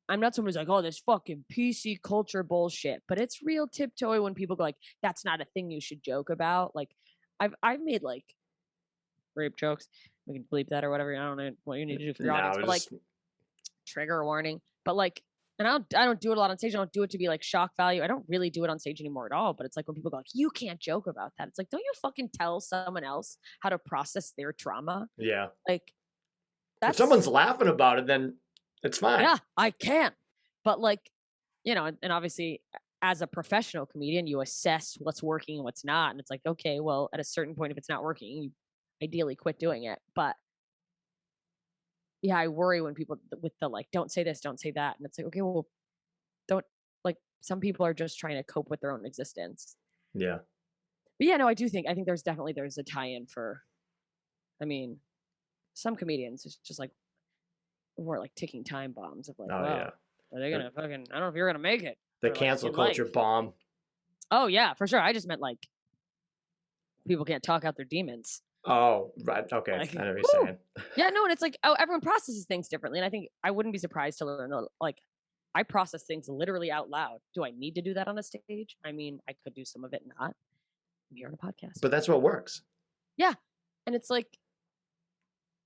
I'm not someone who's like, oh, this fucking PC culture bullshit, but it's real tiptoe when people go like, that's not a thing you should joke about. Like I've made like rape jokes. We can bleep that or whatever. I don't know what you need to do for your audience, but like trigger warning. But like And I don't do it a lot on stage. I don't do it to be like shock value. I don't really do it on stage anymore at all. But it's like when people go like, you can't joke about that. It's like, don't you fucking tell someone else how to process their trauma? Yeah. Like If that's someone's laughing about it, then it's fine. yeah, I can. But like, you know, and obviously as a professional comedian, you assess what's working and what's not. And it's like, okay, well, at a certain point, if it's not working, you ideally quit doing it. But yeah, I worry when people with the like, don't say this, don't say that. And it's like, okay, well, don't like some people are just trying to cope with their own existence. Yeah. But yeah, no, I think there's a tie-in for, I mean, some comedians, it's just like more like ticking time bombs of like, Oh, wow, yeah. are they gonna fucking, I don't know if you're gonna make it. The or, like, cancel in culture life. bomb. Oh yeah, for sure. I just meant like people can't talk out their demons. Oh, right. Okay. Like, I know what you're saying. yeah, no, and it's like, oh, everyone processes things differently. And I think I wouldn't be surprised to learn that, like, I process things literally out loud. Do I need to do that on a stage? I mean, I could do some of it not. I'm here on a podcast. But that's what works. Yeah. And it's like,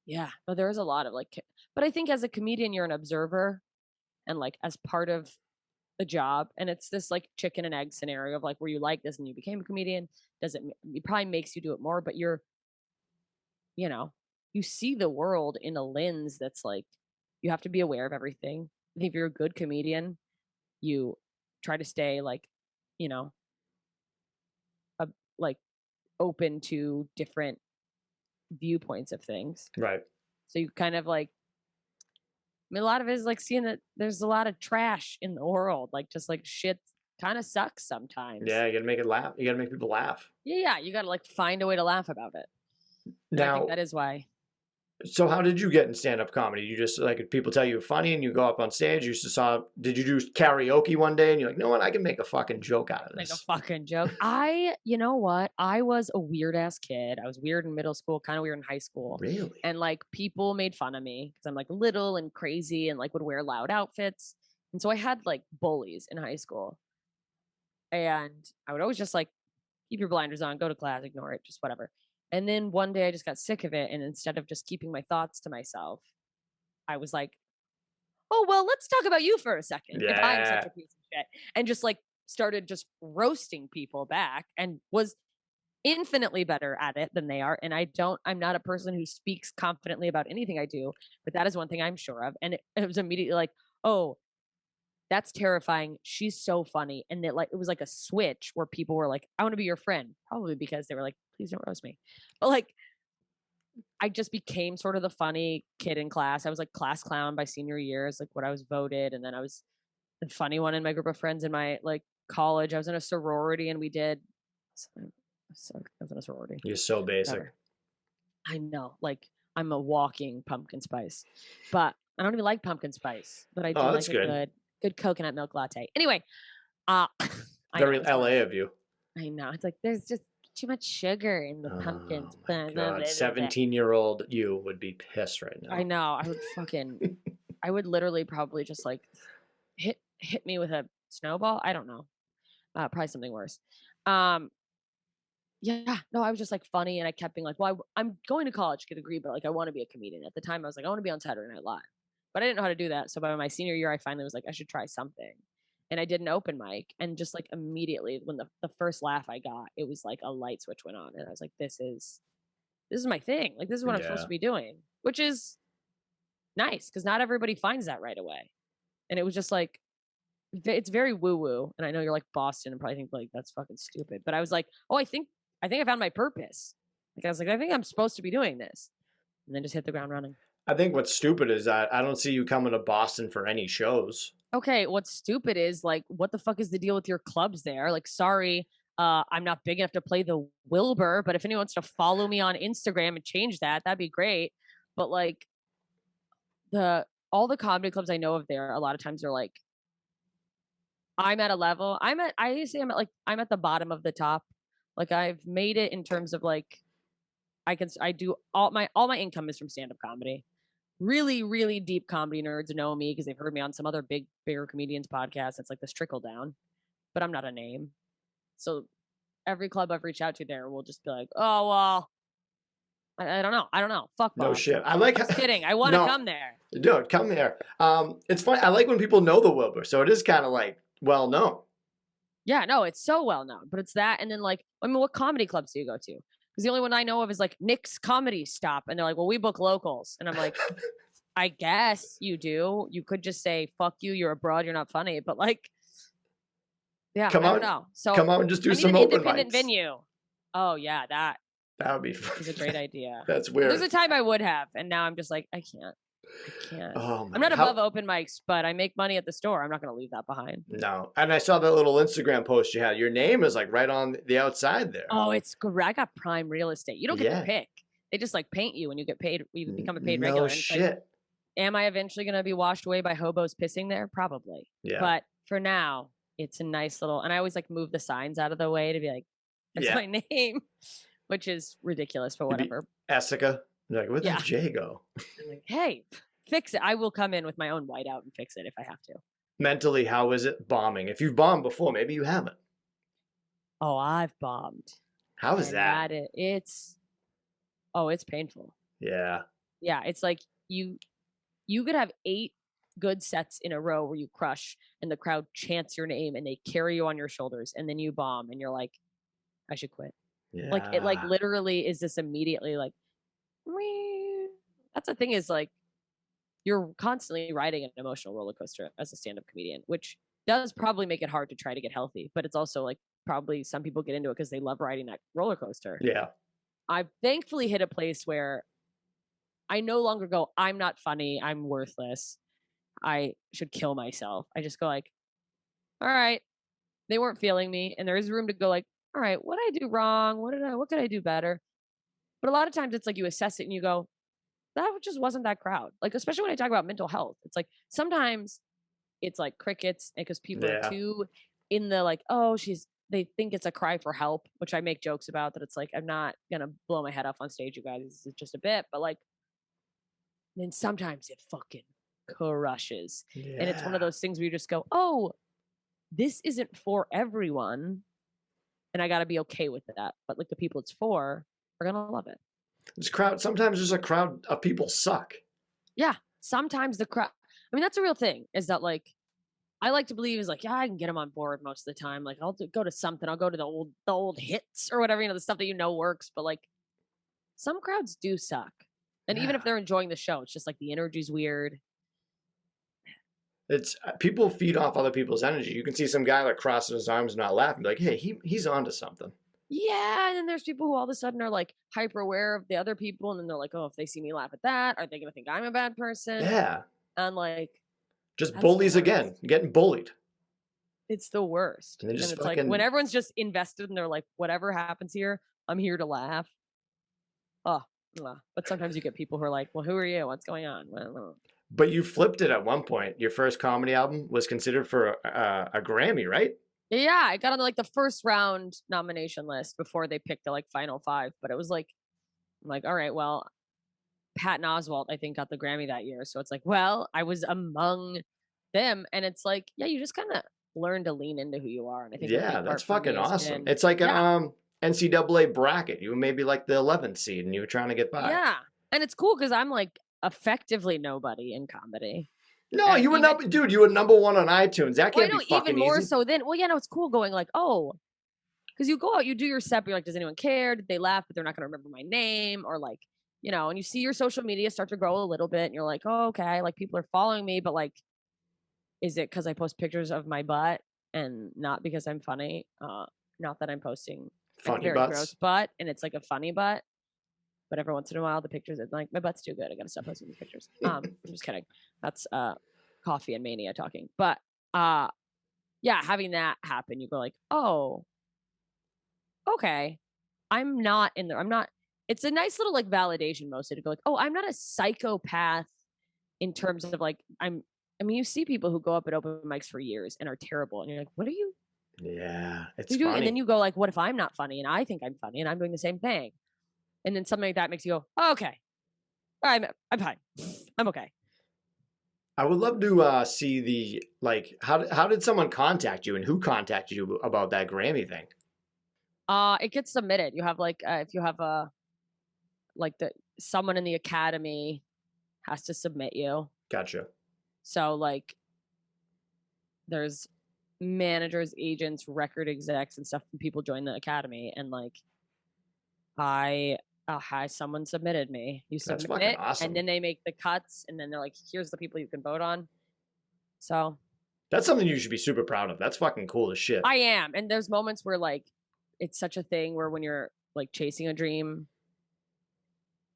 yeah, no, there is a lot of like, but I think as a comedian, you're an observer and like as part of the job. And it's this like chicken and egg scenario of like, where you like this and you became a comedian. It probably makes you do it more, but you're, you know, you see the world in a lens that's like, you have to be aware of everything. I think if you're a good comedian, you try to stay like, you know, like open to different viewpoints of things. Right. So you kind of like, I mean, a lot of it is like seeing that there's a lot of trash in the world, like just like shit kind of sucks sometimes. Yeah, you gotta make it laugh. You gotta make people laugh. Yeah, you got to like find a way to laugh about it. And I think Now, that is why. so how did you get in stand-up comedy? You just like people tell you you're funny and you go up on stage. You just saw. Did you do karaoke one day and you're like, no what? I can make a fucking joke out of Like a this. fucking joke. You know what? I was a weird ass kid. I was weird in middle school, kind of weird in high school. Really? And like people made fun of me because I'm like little and crazy and like would wear loud outfits. And so I had like bullies in high school. And I would always just like keep your blinders on, go to class, ignore it, just whatever. And then one day I just got sick of it. And instead of just keeping my thoughts to myself, I was like, oh, well, let's talk about you for a second. If I'm such Yeah. a piece of shit. And just like started just roasting people back and was infinitely better at it than they are. And I'm not a person who speaks confidently about anything I do, but that is one thing I'm sure of. And it was immediately like, oh, that's terrifying. She's so funny. And it was like a switch where people were like, I want to be your friend. Probably because they were like, please don't roast me. But like, I just became sort of the funny kid in class. I was like class clown by senior year is like what I was voted. And then I was the funny one in my group of friends in my like college. I was in a sorority and we did. I was in a sorority. You're so basic. Whatever. I know. Like I'm a walking pumpkin spice, but I don't even like pumpkin spice, but I do like a good coconut milk latte. Anyway, very LA of you. I know. It's like there's just too much sugar in the pumpkins. Oh my God. 17-year-old you would be pissed right now. I know. I would fucking I would literally probably just like hit me with a snowball. I don't know. Probably something worse. Yeah, no, I was just like funny and I kept being like, well, I'm going to college to get a degree, but like I want to be a comedian. At the time I was like, I want to be on Saturday Night Live. But I didn't know how to do that. So by my senior year, I finally was like, I should try something. And I did an open mic. And just like immediately when the first laugh I got, it was like a light switch went on. And I was like, this is my thing. Like, this is what I'm supposed to be doing, which is nice because not everybody finds that right away. And it was just like, it's very woo woo. And I know you're like Boston and probably think like, that's fucking stupid. But I was like, oh, I think I found my purpose. Like, I was like, I think I'm supposed to be doing this. And then just hit the ground running. I think what's stupid is that I don't see you coming to Boston for any shows. Okay, what's stupid is like, what the fuck is the deal with your clubs there? Like, sorry, I'm not big enough to play the Wilbur, but if anyone wants to follow me on Instagram and change that, that'd be great. But like, all the comedy clubs I know of there, a lot of times they're like, I'm at a level. I'm at the bottom of the top. Like I've made it in terms of like, I do all my income is from stand-up comedy. Really, really deep comedy nerds know me because they've heard me on some other bigger comedians podcasts. It's like this trickle down, but I'm not a name. So every club I've reached out to there will just be like, oh, well, I don't know. I don't know. Fuck No Boston. shit. I like. I'm just kidding. I want to No, come there. dude, come here. It's funny. I like when people know the Wilbur, so it is kind of like well known. Yeah, no, it's so well known. But it's that, and then like, I mean, what comedy clubs do you go to? Because the only one I know of is like Nick's Comedy Stop, and they're like, well, we book locals, and I'm like, I guess you do. You could just say, fuck you, you're abroad, you're not funny. But like, yeah, Come I out, don't know. So come out and just do I need some an open independent mics. venue. Oh yeah, that That would be is a great idea. That's weird. There's a time I would have, and now I'm just like, I can't. Oh my I'm not God. above open mics, but I make money at the store. I'm not going to leave that behind. No. And I saw that little Instagram post you had. Your name is like right on the outside there. Oh, it's great. I got prime real estate. You don't get Yeah. to pick. They just like paint you when you get paid. You become a paid No regular. And it's shit. like, am I eventually going to be washed away by hobos pissing there? Probably. Yeah. But for now, it's a nice little. And I always like move the signs out of the way to be like, that's Yeah. my name, which is ridiculous, but You'd be whatever. Essica. You're like, where'd Yeah. that J go? I'm like, hey, fix it. I will come in with my own whiteout and fix it if I have to. Mentally, how is it bombing? If you've bombed before, maybe you haven't. Oh, I've bombed. How is And that? it's painful. Yeah. Yeah, it's like you could have 8 good sets in a row where you crush and the crowd chants your name and they carry you on your shoulders and then you bomb and you're like, I should quit. Yeah. Like it like literally is this immediately like "Wee." That's the thing is like you're constantly riding an emotional roller coaster as a stand-up comedian, which does probably make it hard to try to get healthy, but it's also like probably some people get into it because they love riding that roller coaster. Yeah. I've thankfully hit a place where I no longer go, I'm not funny, I'm worthless, I should kill myself. I just go like, all right, they weren't feeling me, and there is room to go like, all right, what did I do wrong? What could I do better? But a lot of times it's like you assess it and you go, that just wasn't that crowd. Like, especially when I talk about mental health, it's like sometimes it's like crickets because people Yeah. are too in the like, oh, they think it's a cry for help, which I make jokes about that it's like, I'm not gonna blow my head off on stage, you guys. This is just a bit, but like, then sometimes it fucking crushes. Yeah. And it's one of those things where you just go, oh, this isn't for everyone. And I got to be okay with that. But like the people it's for are going to love it. Sometimes there's a crowd of people suck. Yeah. Sometimes the crowd, I mean, that's a real thing is that like, I like to believe is like, yeah, I can get them on board most of the time. Like I'll go to something. I'll go to the old hits or whatever, the stuff that works. But like some crowds do suck. And even if they're enjoying the show, it's just like the energy's weird. It's people feed off other people's energy. You can see some guy like crossing his arms and not laughing, be like, hey, he's onto something. Yeah, and then there's people who all of a sudden are like hyper aware of the other people, and then they're like, oh, if they see me laugh at that, are they gonna think I'm a bad person? Yeah. And like just bullies again, getting bullied. It's the worst. And it's like when everyone's just invested and they're like, whatever happens here, I'm here to laugh. Oh, but sometimes you get people who are like, well, who are you? What's going on? But you flipped it at one point. Your first comedy album was considered for a Grammy, right? Yeah, I got on like the first round nomination list before they picked the like final 5. But it was like, I'm like, all right, well, Patton Oswalt, I think, got the Grammy that year. So it's like, well, I was among them. And it's like, yeah, you just kind of learn to lean into who you are. And I think that's fucking awesome. It's like an NCAA bracket. You were maybe like the 11th seed and you were trying to get by. Yeah. And it's cool because I'm like effectively nobody in comedy. No, you were you were number 1 on iTunes. That can't be fucking even more easy. so then. Well, yeah, no, it's cool going like, oh, because you go out, you do your set, you're like, does anyone care? Did they laugh? But they're not going to remember my name, or like, and you see your social media start to grow a little bit, and you're like, oh, okay, like people are following me, but like, is it because I post pictures of my butt and not because I'm funny? Not that I'm posting funny very butts. gross butt, and it's like a funny butt. But every once in a while, the pictures are like, my butt's too good. I got to stop posting these pictures. I'm just kidding. That's coffee and mania talking. But yeah, having that happen, you go like, oh, okay. I'm not. It's a nice little like validation mostly to go like, oh, I'm not a psychopath in terms of like, you see people who go up at open mics for years and are terrible. And you're like, what are you? Yeah, it's funny. funny. And then you go like, what if I'm not funny and I think I'm funny and I'm doing the same thing? And then something like that makes you go, oh, okay, I'm fine. I'm okay. I would love to see how did someone contact you and who contacted you about that Grammy thing? It gets submitted. You have like if you have a like someone in the academy has to submit you. Gotcha. So like there's managers, agents, record execs and stuff, and people join the academy, and like I someone submitted me. You That's submit fucking it, awesome. and then they make the cuts, and then they're like, here's the people you can vote on. So that's something you should be super proud of. That's fucking cool as shit. I am. And there's moments where like it's such a thing where when you're like chasing a dream,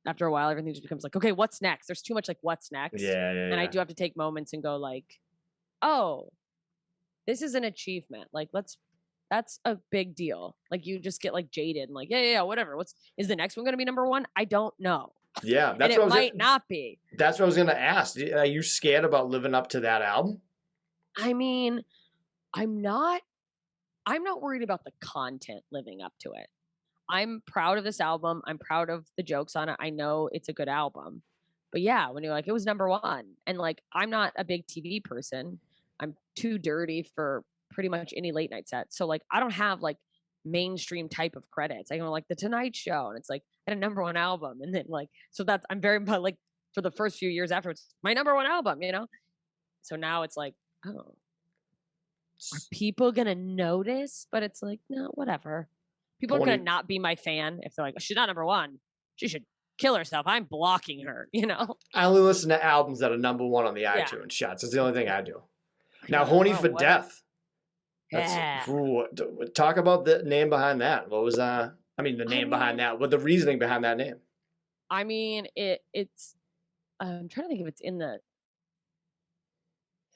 after a while everything just becomes like, okay, what's next? There's too much like what's next. Yeah. And I do have to take moments and go like, oh, this is an achievement. Like that's a big deal. Like you just get like jaded and like, yeah, whatever. Is the next one going to be number one? I don't know. Yeah, that's and it might not be. That's what I was going to ask. Are you scared about living up to that album? I mean, I'm not worried about the content living up to it. I'm proud of this album. I'm proud of the jokes on it. I know it's a good album. But yeah, when you're like, it was number one. And like, I'm not a big TV person. I'm too dirty for pretty much any late night set. So like, I don't have like mainstream type of credits. I go like The Tonight Show, and it's like I had a number one album. And then like, so I'm very, but like for the first few years afterwards, my number one album, you know? So now it's like, oh, are people going to notice? But it's like, no, whatever. People are going to not be my fan if they're like, oh, she's not number one. She should kill herself. I'm blocking her, you know? I only listen to albums that are number one on the iTunes charts. That's the only thing I do. Now, Horny for Death. Talk about the name behind that. What was the name behind that? What the reasoning behind that name? I mean, it's I'm trying to think if it's in the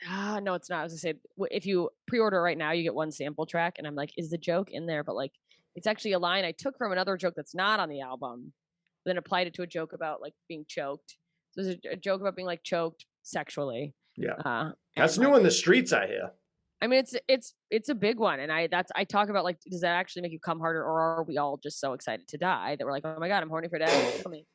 no, it's not. I was gonna say, if you pre-order right now, you get one sample track, and I'm like, is the joke in there? But like, it's actually a line I took from another joke that's not on the album, then applied it to a joke about like being choked. So there's a joke about being like choked sexually. Yeah, that's new in the streets, I hear. I mean, it's a big one, and I talk about like, does that actually make you come harder, or are we all just so excited to die that we're like, oh my god, I'm horny for death? Kill me.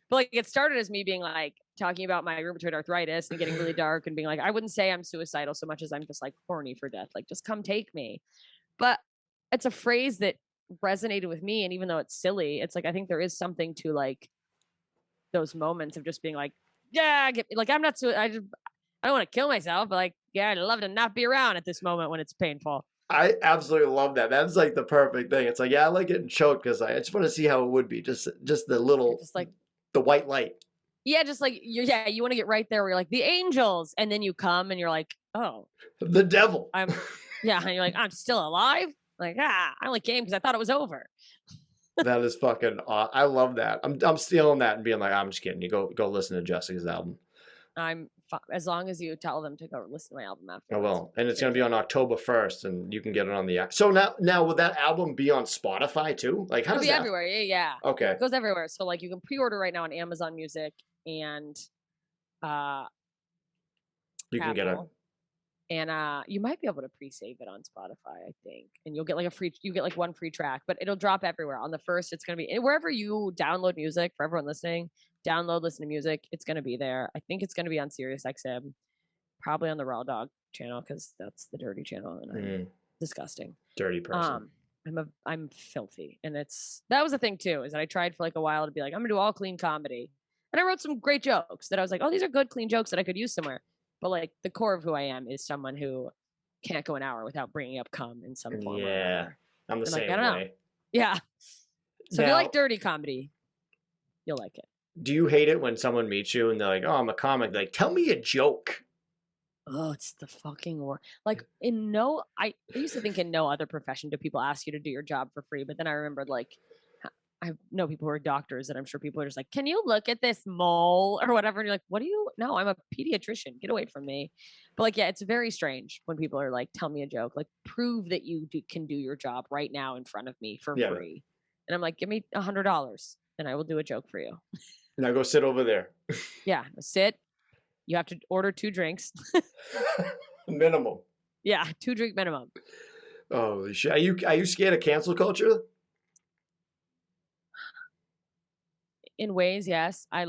But like, it started as me being like talking about my rheumatoid arthritis and getting really dark and being like, I wouldn't say I'm suicidal so much as I'm just like horny for death. Like, just come take me. But it's a phrase that resonated with me, and even though it's silly, it's like I think there is something to like those moments of just being like, yeah, like I'm not I don't want to kill myself, but like, yeah, I'd love to not be around at this moment when it's painful. I absolutely love that. That's like the perfect thing. It's like, yeah, I like getting choked because I just want to see how it would be. Just the little, just like the white light. Yeah, just like you want to get right there where you're like the angels, and then you come and you're like, oh, the devil. And you're like, I'm still alive. Like, I only came because I thought it was over. That is fucking awesome. I love that. I'm stealing that and being like, I'm just kidding. You go listen to Jessica's album. As long as you tell them to go listen to my album after. I will. And it's going to be on October 1st, and you can get it on the So now will that album be on Spotify too? Like, how does that? Everywhere. Yeah. Okay. It goes everywhere. So like, you can pre-order right now on Amazon Music and you can get it. And you might be able to pre-save it on Spotify, I think. And you'll get like one free track, but it'll drop everywhere. On the 1st, it's going to be wherever you download music. For everyone listening, listen to music. It's going to be there. I think it's going to be on Sirius XM, probably on the Raw Dog channel, because that's the dirty channel, and I'm disgusting. Dirty person. I'm filthy, and that was the thing too, is that I tried for like a while to be like, I'm gonna do all clean comedy, and I wrote some great jokes that I was like, oh, these are good clean jokes that I could use somewhere. But like, the core of who I am is someone who can't go an hour without bringing up cum in some form. Yeah, I'm the same way. I don't know. Yeah. So if you like dirty comedy, you'll like it. Do you hate it when someone meets you and they're like, oh, I'm a comic? They're like, tell me a joke. Oh, it's the fucking worst. Like, I used to think in no other profession do people ask you to do your job for free. But then I remembered, like, I know people who are doctors, and I'm sure people are just like, can you look at this mole or whatever? And you're like, no, I'm a pediatrician. Get away from me. But like, yeah, it's very strange when people are like, tell me a joke. Like, prove that you can do your job right now in front of me for free. And I'm like, give me $100 and I will do a joke for you. Now go sit over there. Yeah, sit. You have to order 2 drinks. Minimum. Yeah, 2 drink minimum. Oh shit! Are you scared of cancel culture? In ways, yes. I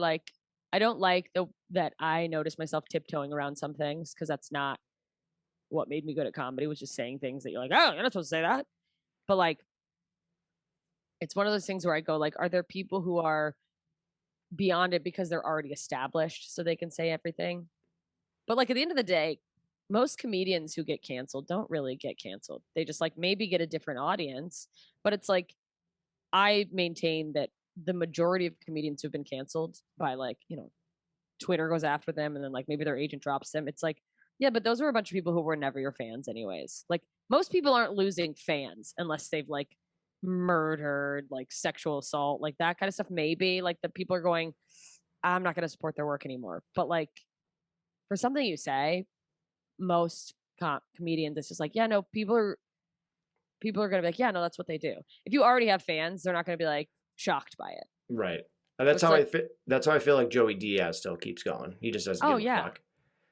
don't like that I notice myself tiptoeing around some things, because that's not what made me good at comedy, was just saying things that you're like, oh, you're not supposed to say that. But like, it's one of those things where I go like, are there people who are beyond it because they're already established, so they can say everything. But like at the end of the day, most comedians who get canceled don't really get canceled. They just like maybe get a different audience. But it's like I maintain that the majority of comedians who've been canceled by like, Twitter goes after them and then like maybe their agent drops them. It's like, yeah, but those are a bunch of people who were never your fans anyways. Like most people aren't losing fans unless they've like murdered, like sexual assault, like that kind of stuff. Maybe like the people are going, I'm not going to support their work anymore. But like for something you say, most comedians, it's just like, yeah, no, people are going to be like, yeah, no, that's what they do. If you already have fans, they're not going to be like shocked by it. Right. And that's So how it's like, that's how I feel like Joey Diaz still keeps going. He just doesn't oh give a yeah. fuck.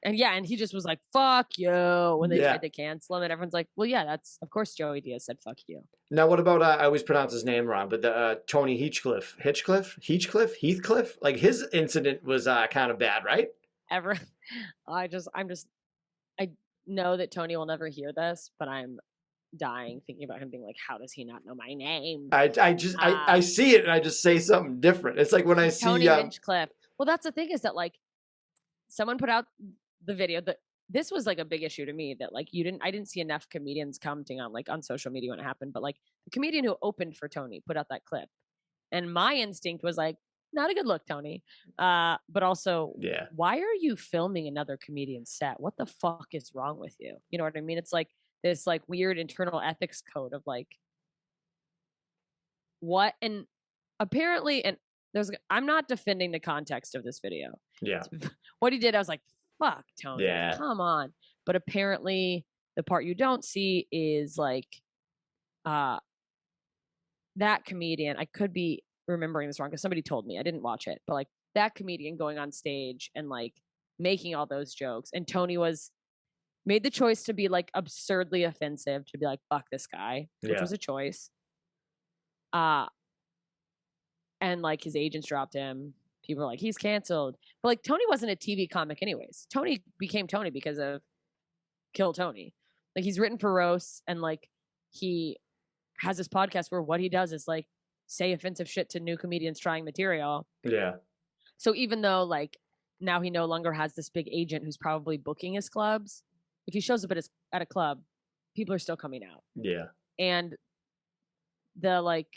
And he just was like, fuck you, when they Yeah. tried to cancel him. And everyone's like, well, yeah, that's, of course, Joey Diaz said, fuck you. Now, what about, I always pronounce his name wrong, but the Tony Heathcliff? Like his incident was kind of bad, right? I know that Tony will never hear this, but I'm dying thinking about him being like, how does he not know my name? I see it and I just say something different. It's like when I see Tony Hinchcliffe. Well, that's the thing is that like someone put out the video that this was like a big issue to me that like I didn't see enough comedians commenting on like on social media when it happened, but like the comedian who opened for Tony put out that clip, and my instinct was like, not a good look, Tony. But also, yeah, why are you filming another comedian's set? What the fuck is wrong with you? You know what I mean? It's like this like weird internal ethics code of like what, and apparently, and I'm not defending the context of this video. Yeah. What he did, I was like, fuck, Tony, yeah, come on. But apparently the part you don't see is like that comedian, I could be remembering this wrong because somebody told me, I didn't watch it, but like that comedian going on stage and like making all those jokes, and Tony made the choice to be like absurdly offensive, to be like, fuck this guy, which was a choice. And like his agents dropped him. People were like, he's canceled. But like Tony wasn't a TV comic anyways. Tony became Tony because of Kill Tony. Like he's written for roasts, and like he has this podcast where what he does is like say offensive shit to new comedians trying material. Yeah. So even though like now he no longer has this big agent who's probably booking his clubs, if he shows up at a club, people are still coming out. Yeah. And the like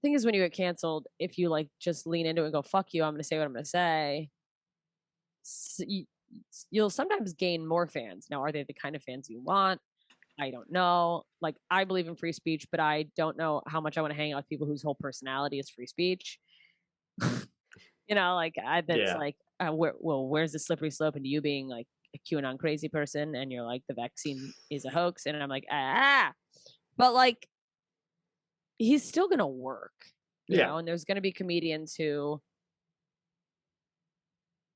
thing is, when you get canceled, if you like just lean into it and go, fuck you, I'm going to say what I'm going to say, you'll sometimes gain more fans. Now, are they the kind of fans you want? I don't know. Like, I believe in free speech, but I don't know how much I want to hang out with people whose whole personality is free speech. Like that's like, where's the slippery slope into you being like a QAnon crazy person, and you're like, the vaccine is a hoax, and I'm like, but like, he's still gonna work, you know, and there's gonna be comedians who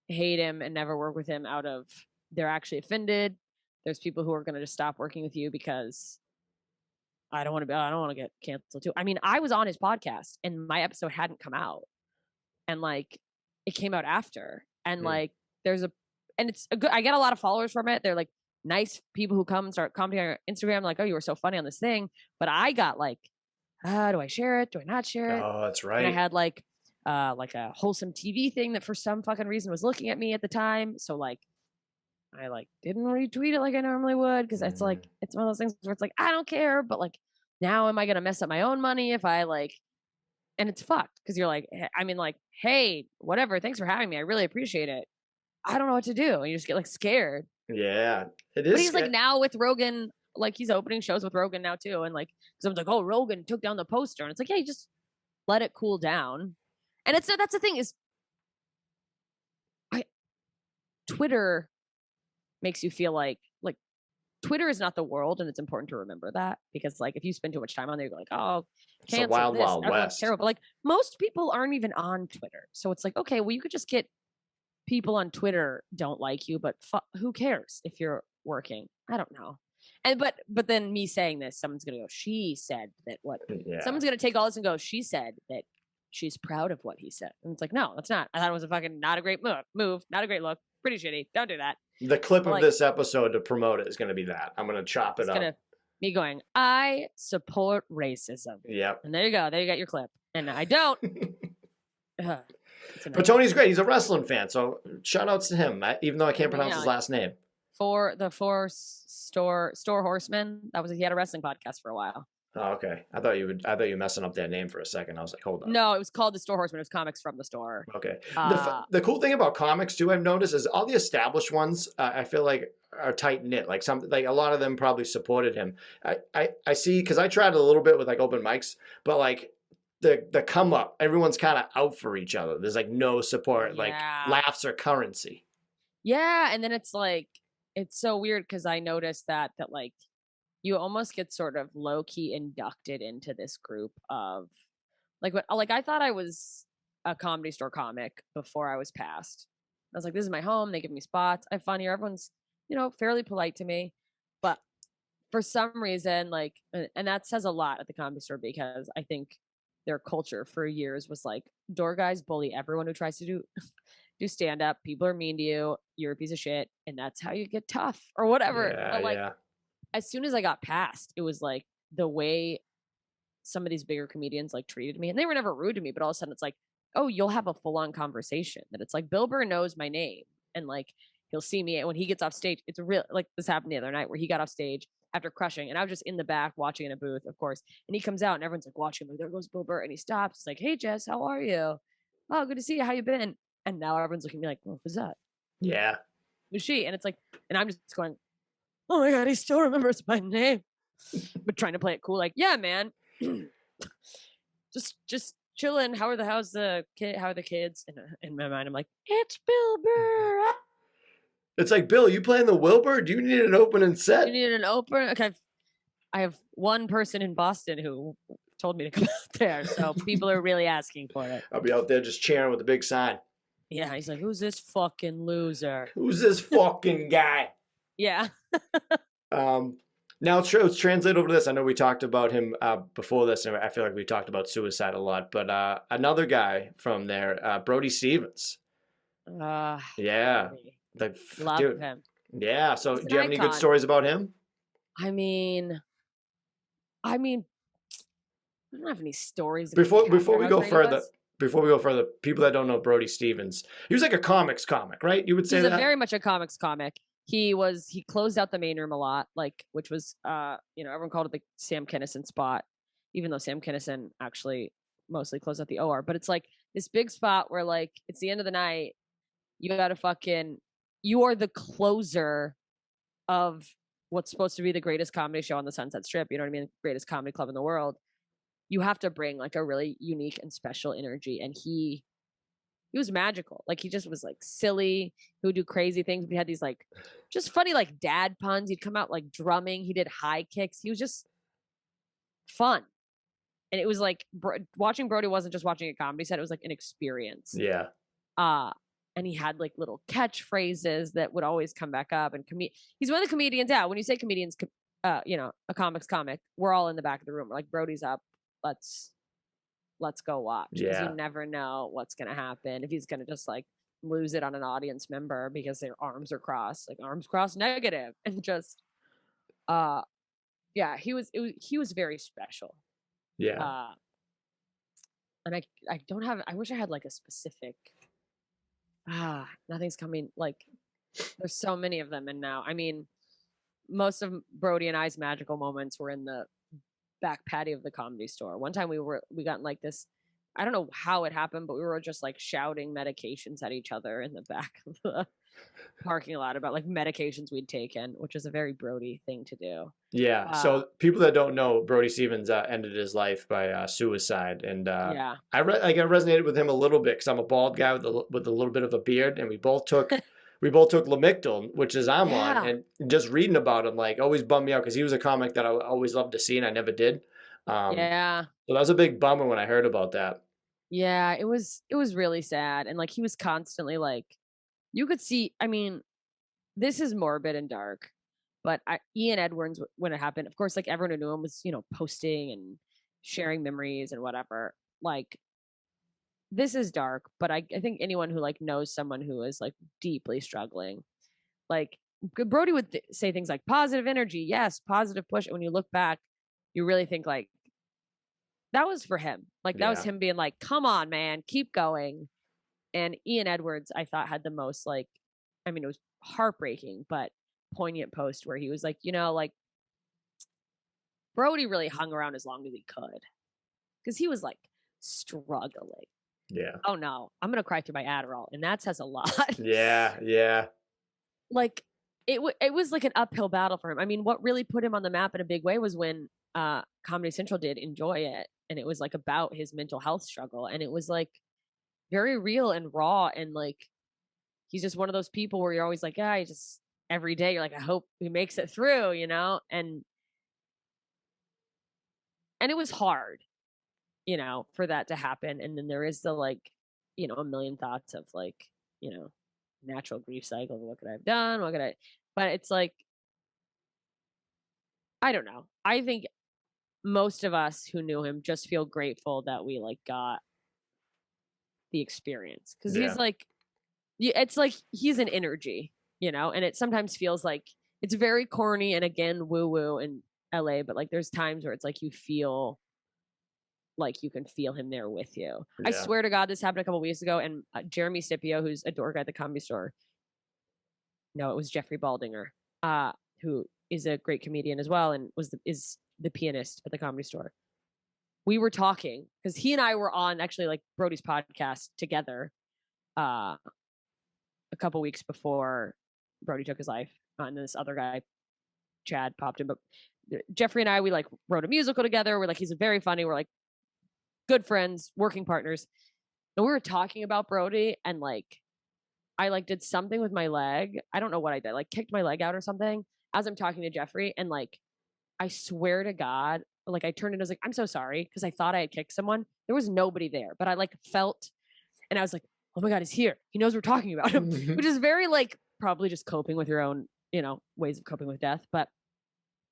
hate him and never work with him out of they're actually offended. There's people who are gonna just stop working with you because I don't want to get canceled too. I mean, I was on his podcast and my episode hadn't come out, and like it came out after, and like it's a good, I get a lot of followers from it. They're like nice people who come and start commenting on your Instagram, like, oh, you were so funny on this thing. But I got like, do I share it? Do I not share it? Oh, that's right. And I had like a wholesome TV thing that for some fucking reason was looking at me at the time. So like, I like didn't retweet it like I normally would, because it's like, it's one of those things where it's like, I don't care, but like, now am I gonna mess up my own money if I like, and it's fucked, because you're like, I mean, like, hey, whatever, thanks for having me, I really appreciate it. I don't know what to do, and you just get like scared. Yeah, it is. But he's like now with Rogan, like he's opening shows with Rogan now too, and like someone's like, oh, Rogan took down the poster, and it's like, yeah, you just let it cool down. And that's the thing is, Twitter makes you feel like Twitter is not the world, and it's important to remember that, because like if you spend too much time on there, you're like, oh, cancel it's a wild, this, wild west. terrible. But like most people aren't even on Twitter, so it's like, okay, well, you could just get people on Twitter don't like you, but who cares if you're working? I don't know. And but then me saying this, someone's gonna go, she said that what? Yeah. Someone's gonna take all this and go, she said that she's proud of what he said, and it's like, no, that's not. I thought it was a fucking not a great move, not a great look, pretty shitty. Don't do that. The clip of this episode to promote it is going to be that. I'm going to chop it up. Me going, I support racism. Yep. And there you go. There you got your clip. And I don't. It's a But nightmare. Tony's great. He's a wrestling fan, so shout outs to him. Even though I can't pronounce his last name. For the store horseman, he had a wrestling podcast for a while. Oh, okay. I thought you were messing up that name for a second. I was like, hold on. No, it was called the Store Horseman. It was comics from the store. Okay. The cool thing about comics too, I've noticed, is all the established ones. I feel like are tight knit. Like a lot of them probably supported him. I see, because I tried a little bit with like open mics, but like the come up, everyone's kind of out for each other. There's like no support. Yeah. Like laughs are currency. Yeah, and then it's like it's so weird because I noticed that like you almost get sort of low key inducted into this group of like I thought I was a Comedy Store comic before I was passed. I was like, this is my home. They give me spots. I have fun here. Everyone's, fairly polite to me. But for some reason, like, and that says a lot at the Comedy Store because I think their culture for years was like, door guys bully everyone who tries to do stand up. People are mean to you. You're a piece of shit. And that's how you get tough or whatever. Yeah, but like, yeah. As soon as I got passed, it was like the way some of these bigger comedians like treated me, and they were never rude to me, but all of a sudden it's like, oh, you'll have a full on conversation that it's like Bill Burr knows my name and like he'll see me, and when he gets off stage, it's real. Like this happened the other night where he got off stage after crushing, and I was just in the back watching in a booth, of course, and he comes out and everyone's like watching him, like there goes Bill Burr, and he stops. He's like, hey Jess, how are you? Oh, good to see you. How you been? And now everyone's looking at me like, well, who's that? Yeah. Who's she? And it's like, and I'm just going, oh my god, he still remembers my name. But trying to play it cool, like, yeah, man. just chilling. How are the kids? And in my mind, I'm like, it's Bill Burr. It's like, Bill, you playing the Wilbur? Do you need an opening set? You need an opener? Okay, I have one person in Boston who told me to come out there, so people are really asking for it. I'll be out there just cheering with a big sign. Yeah, he's like, who's this fucking loser? Who's this fucking guy? Yeah. Now it's translated over to this. I know we talked about him before this, and I feel like we talked about suicide a lot. But another guy from there, Brody Stevens. Yeah, Love him. Yeah. So, do you have any good stories about him? I mean, I don't have any stories. Before we go further, people that don't know Brody Stevens, he was like a comics comic, right? You would say he's that? Very much a comics comic. He closed out the main room a lot, like, which was, everyone called it the Sam Kinison spot, even though Sam Kinison actually mostly closed out the OR. But it's like this big spot where like, it's the end of the night. You are the closer of what's supposed to be the greatest comedy show on the Sunset Strip. You know what I mean? Greatest comedy club in the world. You have to bring like a really unique and special energy. And he was magical. Like he just was like silly. He would do crazy things. We had these like just funny like dad puns. He'd come out like drumming. He did high kicks. He was just fun. And it was like watching Brody wasn't just watching a comedy set. It was like an experience. Yeah. And he had like little catchphrases that would always come back up. And he's one of the comedians. Yeah, when you say comedians, a comics comic, we're all in the back of the room. We're like, Brody's up. Let's go watch. Because you never know what's gonna happen. If he's gonna just like lose it on an audience member because their arms are crossed, like arms crossed negative, and just he was very special. Yeah. And I wish I had like a specific nothing's coming. Like there's so many of them, and now I mean most of Brody and I's magical moments were in the back patio of the Comedy Store. One time we got in like this, I don't know how it happened, but we were just like shouting medications at each other in the back of the parking lot about like medications we'd taken, which is a very Brody thing to do. Yeah. So people that don't know, Brody Stevens ended his life by suicide, and I resonated with him a little bit because I'm a bald guy with a little bit of a beard, and we both took Lamictal, which is I'm on, and just reading about him like always bummed me out because he was a comic that I always loved to see and I never did. So that was a big bummer when I heard about that. Yeah, it was really sad, and like he was constantly like, you could see. I mean, this is morbid and dark, but Ian Edwards, when it happened, of course, like everyone who knew him was posting and sharing memories and whatever. Like, this is dark, but I think anyone who like knows someone who is like deeply struggling, like Brody would say things like positive energy, yes, positive push. And when you look back, you really think like that was for him. Like that was Yeah. him being like, come on, man, keep going. And Ian Edwards, I thought, had the most like, I mean, it was heartbreaking, but poignant post where he was like, like Brody really hung around as long as he could because he was like struggling. Yeah. Oh no, I'm gonna cry through my Adderall, and that says a lot. Yeah. Yeah. Like it was like an uphill battle for him. I mean, what really put him on the map in a big way was when Comedy Central did Enjoy It, and it was like about his mental health struggle, and it was like very real and raw, and like he's just one of those people where you're always like, yeah, he just every day you're like, I hope he makes it through, and it was hard, for that to happen. And then there is the like, a million thoughts of like, natural grief cycle. What could I have done? But it's like, I don't know. I think most of us who knew him just feel grateful that we like got the experience because he's Yeah. like, it's like he's an energy, and it sometimes feels like it's very corny and again woo woo in LA, but like there's times where it's like you feel like you can feel him there with you. I Yeah. swear to God, this happened a couple weeks ago, and Jeremy Scipio, who's a door guy at the Comedy Store, no, it was Jeffrey Baldinger, who is a great comedian as well, and is the pianist at the Comedy Store. We were talking because he and I were on actually like Brody's podcast together, a couple weeks before Brody took his life, and this other guy, Chad, popped in. But Jeffrey and I, we like wrote a musical together. We're like, he's very funny. We're like good friends, working partners. And we were talking about Brody, and like I like did something with my leg. I don't know what I did. Like kicked my leg out or something as I'm talking to Jeffrey, and like I swear to God, like I turned and I was like, I'm so sorry because I thought I had kicked someone. There was nobody there, but I like felt, and I was like, oh my God, he's here. He knows we're talking about him, which is very like probably just coping with your own, ways of coping with death. But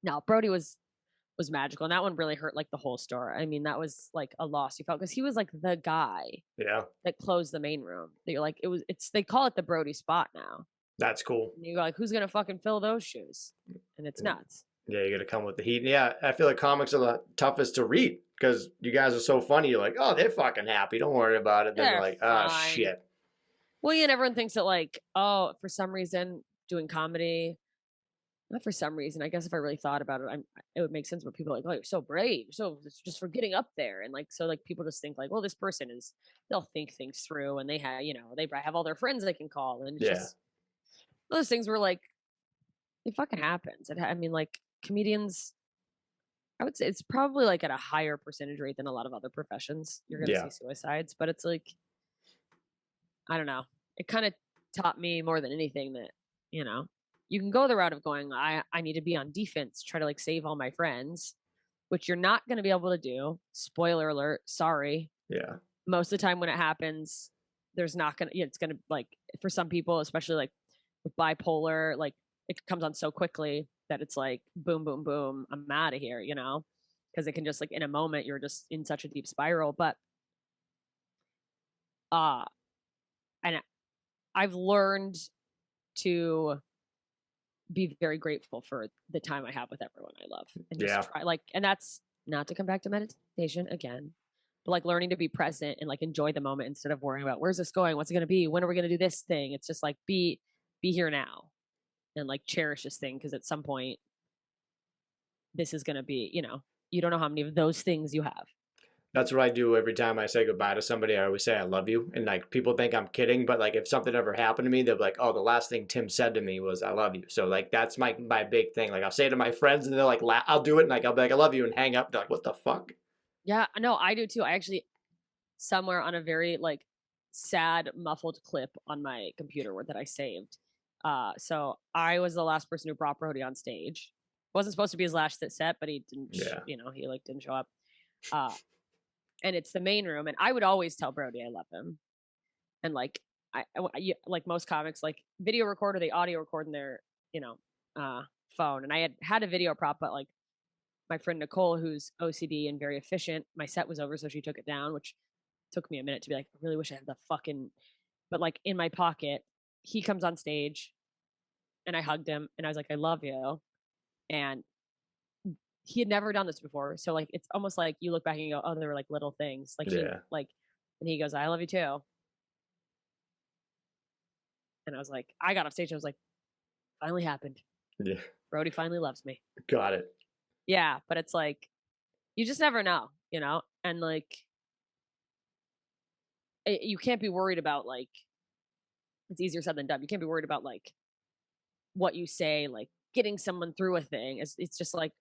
no, Brody was magical, and that one really hurt like the whole store. I mean, that was like a loss you felt because he was like the guy Yeah. that closed the main room. That you're like, they call it the Brody spot now. That's cool. And you're like, who's gonna fucking fill those shoes? And it's nuts. Yeah, you got to come with the heat. Yeah, I feel like comics are the toughest to read because you guys are so funny. You're like, oh, they're fucking happy. Don't worry about it. Then you're like, ah, shit. Well, and everyone thinks that like, oh, for some reason, doing comedy. Not for some reason. I guess if I really thought about it, it would make sense. But people are like, oh, you're so brave. So it's just for getting up there, and like, so like people just think like, well, this person they'll think things through, and they have, they have all their friends they can call, and it's just those things where like, it fucking happens. I mean, like comedians, I would say it's probably like at a higher percentage rate than a lot of other professions. You're gonna see suicides, but it's like, I don't know. It kind of taught me more than anything that, you can go the route of going, I need to be on defense, try to like save all my friends, which you're not going to be able to do. Spoiler alert. Sorry. Yeah. Most of the time when it happens, there's not going to, it's going to like, for some people, especially like with bipolar, like it comes on so quickly that it's like, boom, boom, boom, I'm out of here, because it can just like in a moment, you're just in such a deep spiral. But, and I've learned to be very grateful for the time I have with everyone I love, and just try like, and that's not to come back to meditation again, but like learning to be present and like enjoy the moment instead of worrying about where's this going, what's it going to be, when are we going to do this thing. It's just like be here now and like cherish this thing because at some point this is going to be, you don't know how many of those things you have. That's what I do every time I say goodbye to somebody. I always say I love you, and like people think I'm kidding, but like if something ever happened to me, they'll be like, "Oh, the last thing Tim said to me was I love you." So like that's my big thing. Like I'll say it to my friends, and they're like, "I'll do it," and like I'll be like, "I love you," and hang up. They're like, "What the fuck?" Yeah, no, I do too. I actually somewhere on a very like sad muffled clip on my computer that I saved. So I was the last person who brought Brody on stage. Wasn't supposed to be his last set, but he didn't. Yeah. He like didn't show up. And it's the main room, and I would always tell Brody I love him. And like like most comics, like video record or they audio record in their phone. And I had a video prop, but like my friend Nicole, who's OCD and very efficient, my set was over, so she took it down, which took me a minute to be like, I really wish I had the fucking, but like in my pocket, he comes on stage and I hugged him and I was like, I love you. And he had never done this before. So like, it's almost like you look back and you go, oh, there were like little things. Like, Yeah. and he goes, I love you too. And I was like, I got off stage. I was like, finally happened. Yeah. Brody finally loves me. Got it. Yeah. But it's like, you just never know, you know? And like, you can't be worried about like, it's easier said than done. You can't be worried about like what you say, like getting someone through a thing. It's just like,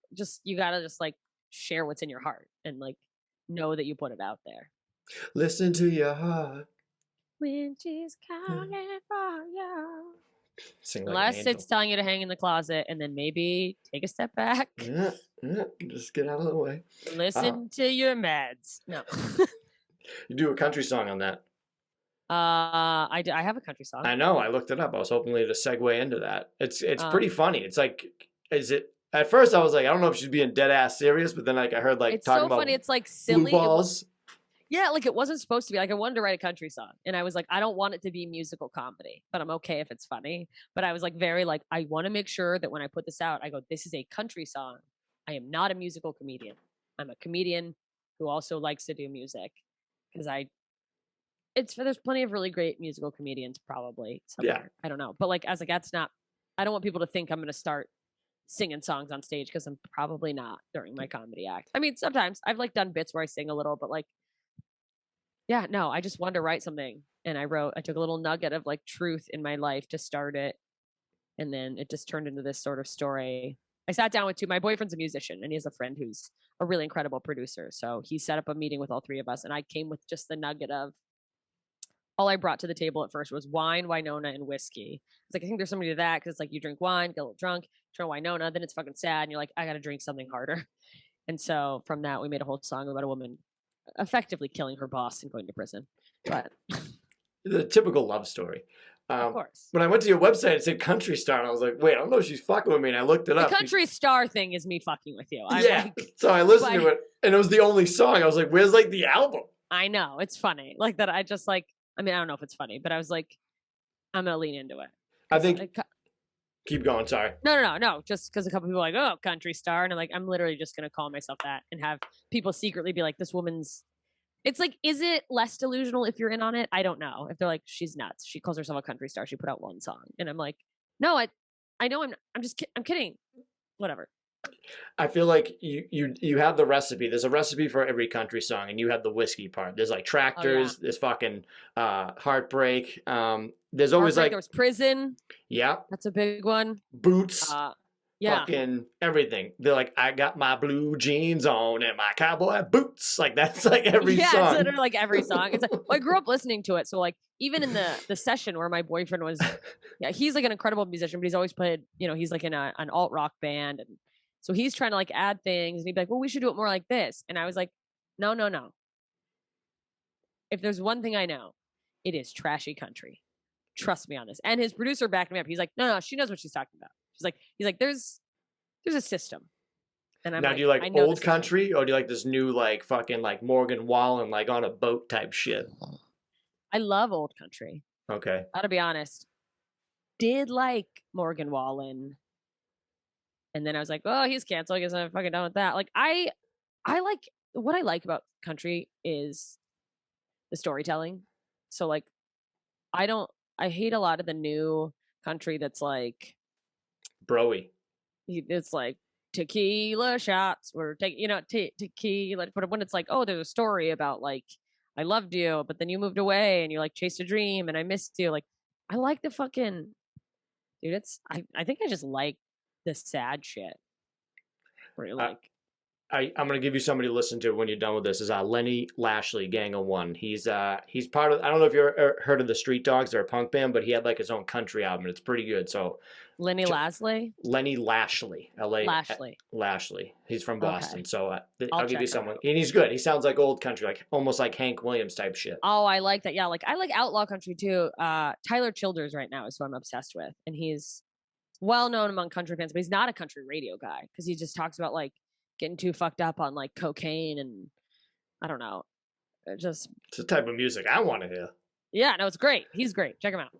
you gotta just like share what's in your heart and like know that you put it out there. Listen to your heart when she's calling for you. Sing like Unless an angel. it's telling you to hang in the closet, and then maybe take a step back. Yeah, just get out of the way. Listen to your meds. No. You do a country song on that. I have a country song. I know. I looked it up. I was hoping to segue into that. It's pretty funny. It's like, is it? At first, I was like, I don't know if she's being dead ass serious, but then like I heard like it's talking so about funny. It's like silly. blue balls. Yeah, like it wasn't supposed to be. Like I wanted to write a country song, and I was like, I don't want it to be musical comedy, but I'm okay if it's funny. But I was like, very like, I want to make sure that when I put this out, I go, this is a country song. I am not a musical comedian. I'm a comedian who also likes to do music because there's plenty of really great musical comedians probably somewhere. Yeah. I don't know, but like that's not. I don't want people to think I'm going to start singing songs on stage because I'm probably not during my comedy act. I mean, sometimes I've like done bits where I sing a little, but like. Yeah, no, I just wanted to write something. And I took a little nugget of like truth in my life to start it. And then it just turned into this sort of story. I sat down with my boyfriend's a musician and he has a friend who's a really incredible producer. So he set up a meeting with all three of us. And I came with just the nugget of all I brought to the table at first was wine, Winona, and whiskey. It's like, I think there's somebody to that because it's like you drink wine, get a little drunk, turn Winona, then it's fucking sad. And you're like, I got to drink something harder. And so from that, we made a whole song about a woman effectively killing her boss and going to prison. But the typical love story. Of course. When I went to your website, it said country star, and I was like, wait, I don't know if she's fucking with me. And I looked it up. The country star thing is me fucking with you. So I listened to it, and it was the only song. I was like, where's like the album? I know. It's funny. Like that I just like, I mean, I don't know if it's funny, but I was like, I'm going to lean into it. I think... Keep going, sorry. No. Just because a couple people are like, oh, country star. And I'm like, I'm literally just going to call myself that and have people secretly be like, this woman's... It's like, is it less delusional if you're in on it? I don't know. If they're like, she's nuts. She calls herself a country star. She put out one song. And I'm like, no, I know I'm kidding. Whatever. I feel like you have the recipe. There's a recipe for every country song, and you have the whiskey part. There's like tractors. There's fucking heartbreak. There's always like... There's prison. Yeah. That's a big one. Boots. Fucking everything. They're like, I got my blue jeans on and my cowboy boots. Like that's like every song. Yeah, it's literally like every song. It's like, well, I grew up listening to it, so like even in the session where my boyfriend was, he's like an incredible musician, but he's always played, he's like in an alt rock band, and so he's trying to like add things, and he'd be like, well, we should do it more like this, and I was like, no. If there's one thing I know, it is trashy country. Trust me on this. And his producer backed me up. He's like, no, she knows what she's talking about. He's like, there's a system. And I'm now, do you like old country or do you like this new like fucking like Morgan Wallen like on a boat type shit? I love old country. Okay. Gotta be honest. Did like Morgan Wallen. And then I was like, oh, he's canceled. I guess I'm fucking done with that. Like I like what I like about country is the storytelling. So like I hate a lot of the new country that's like broy. It's like tequila shots. We're taking, tequila. But when it's like, oh, there's a story about like, I loved you, but then you moved away and you like chased a dream and I missed you. Like, I like the fucking, dude, I think I just like the sad shit. Where you're like, I'm gonna give you somebody to listen to when you're done with this. Is Lenny Lashley, Gang of One. He's part of. I don't know if you've heard of the Street Dogs. They're a punk band, but he had like his own country album. And it's pretty good. So Lenny Lashley. Lashley. He's from Boston. Okay. So I'll give you someone. Out. And he's good. He sounds like old country, like almost like Hank Williams type shit. Oh, I like that. Yeah, like I like outlaw country too. Tyler Childers right now is who I'm obsessed with, and he's well known among country fans, but he's not a country radio guy because he just talks about like getting too fucked up on like cocaine and I don't know. It's the type of music I want to hear. Yeah, no, it's great. He's great. Check him out.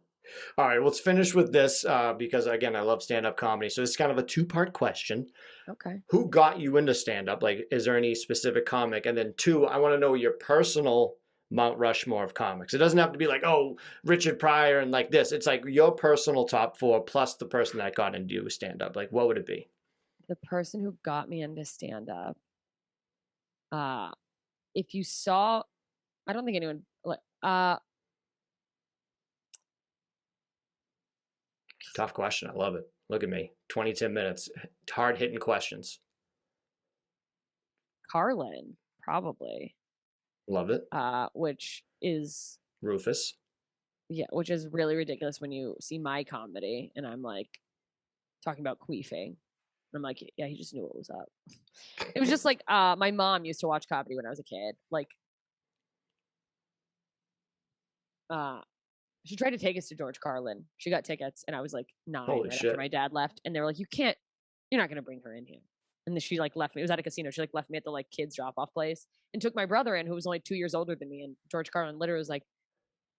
All right, let's finish with this because, again, I love stand-up comedy. So this is kind of a two-part question. Okay. Who got you into stand-up? Like, is there any specific comic? And then two, I want to know your personal Mount Rushmore of comics. It doesn't have to be like, oh, Richard Pryor and like this. It's like your personal top four plus the person that got into you stand-up. Like, what would it be? The person who got me into stand-up, if you saw, I don't think anyone, Tough question. I love it. Look at me. 10 minutes. Hard-hitting questions. Carlin, probably, Love it. which is, Rufus. yeah, which is really ridiculous when you see my comedy and I'm like talking about queefing. And I'm like, yeah, he just knew what was up. It was just like, my mom used to watch comedy when I was a kid. Like, she tried to take us to George Carlin. She got tickets and I was like 9 Holy right shit. after my dad left. And they were like, you're not going to bring her in here. And then she like left me. It was at a casino. She like left me at the like kids drop off place and took my brother in, who was only 2 years older than me. And George Carlin literally was like,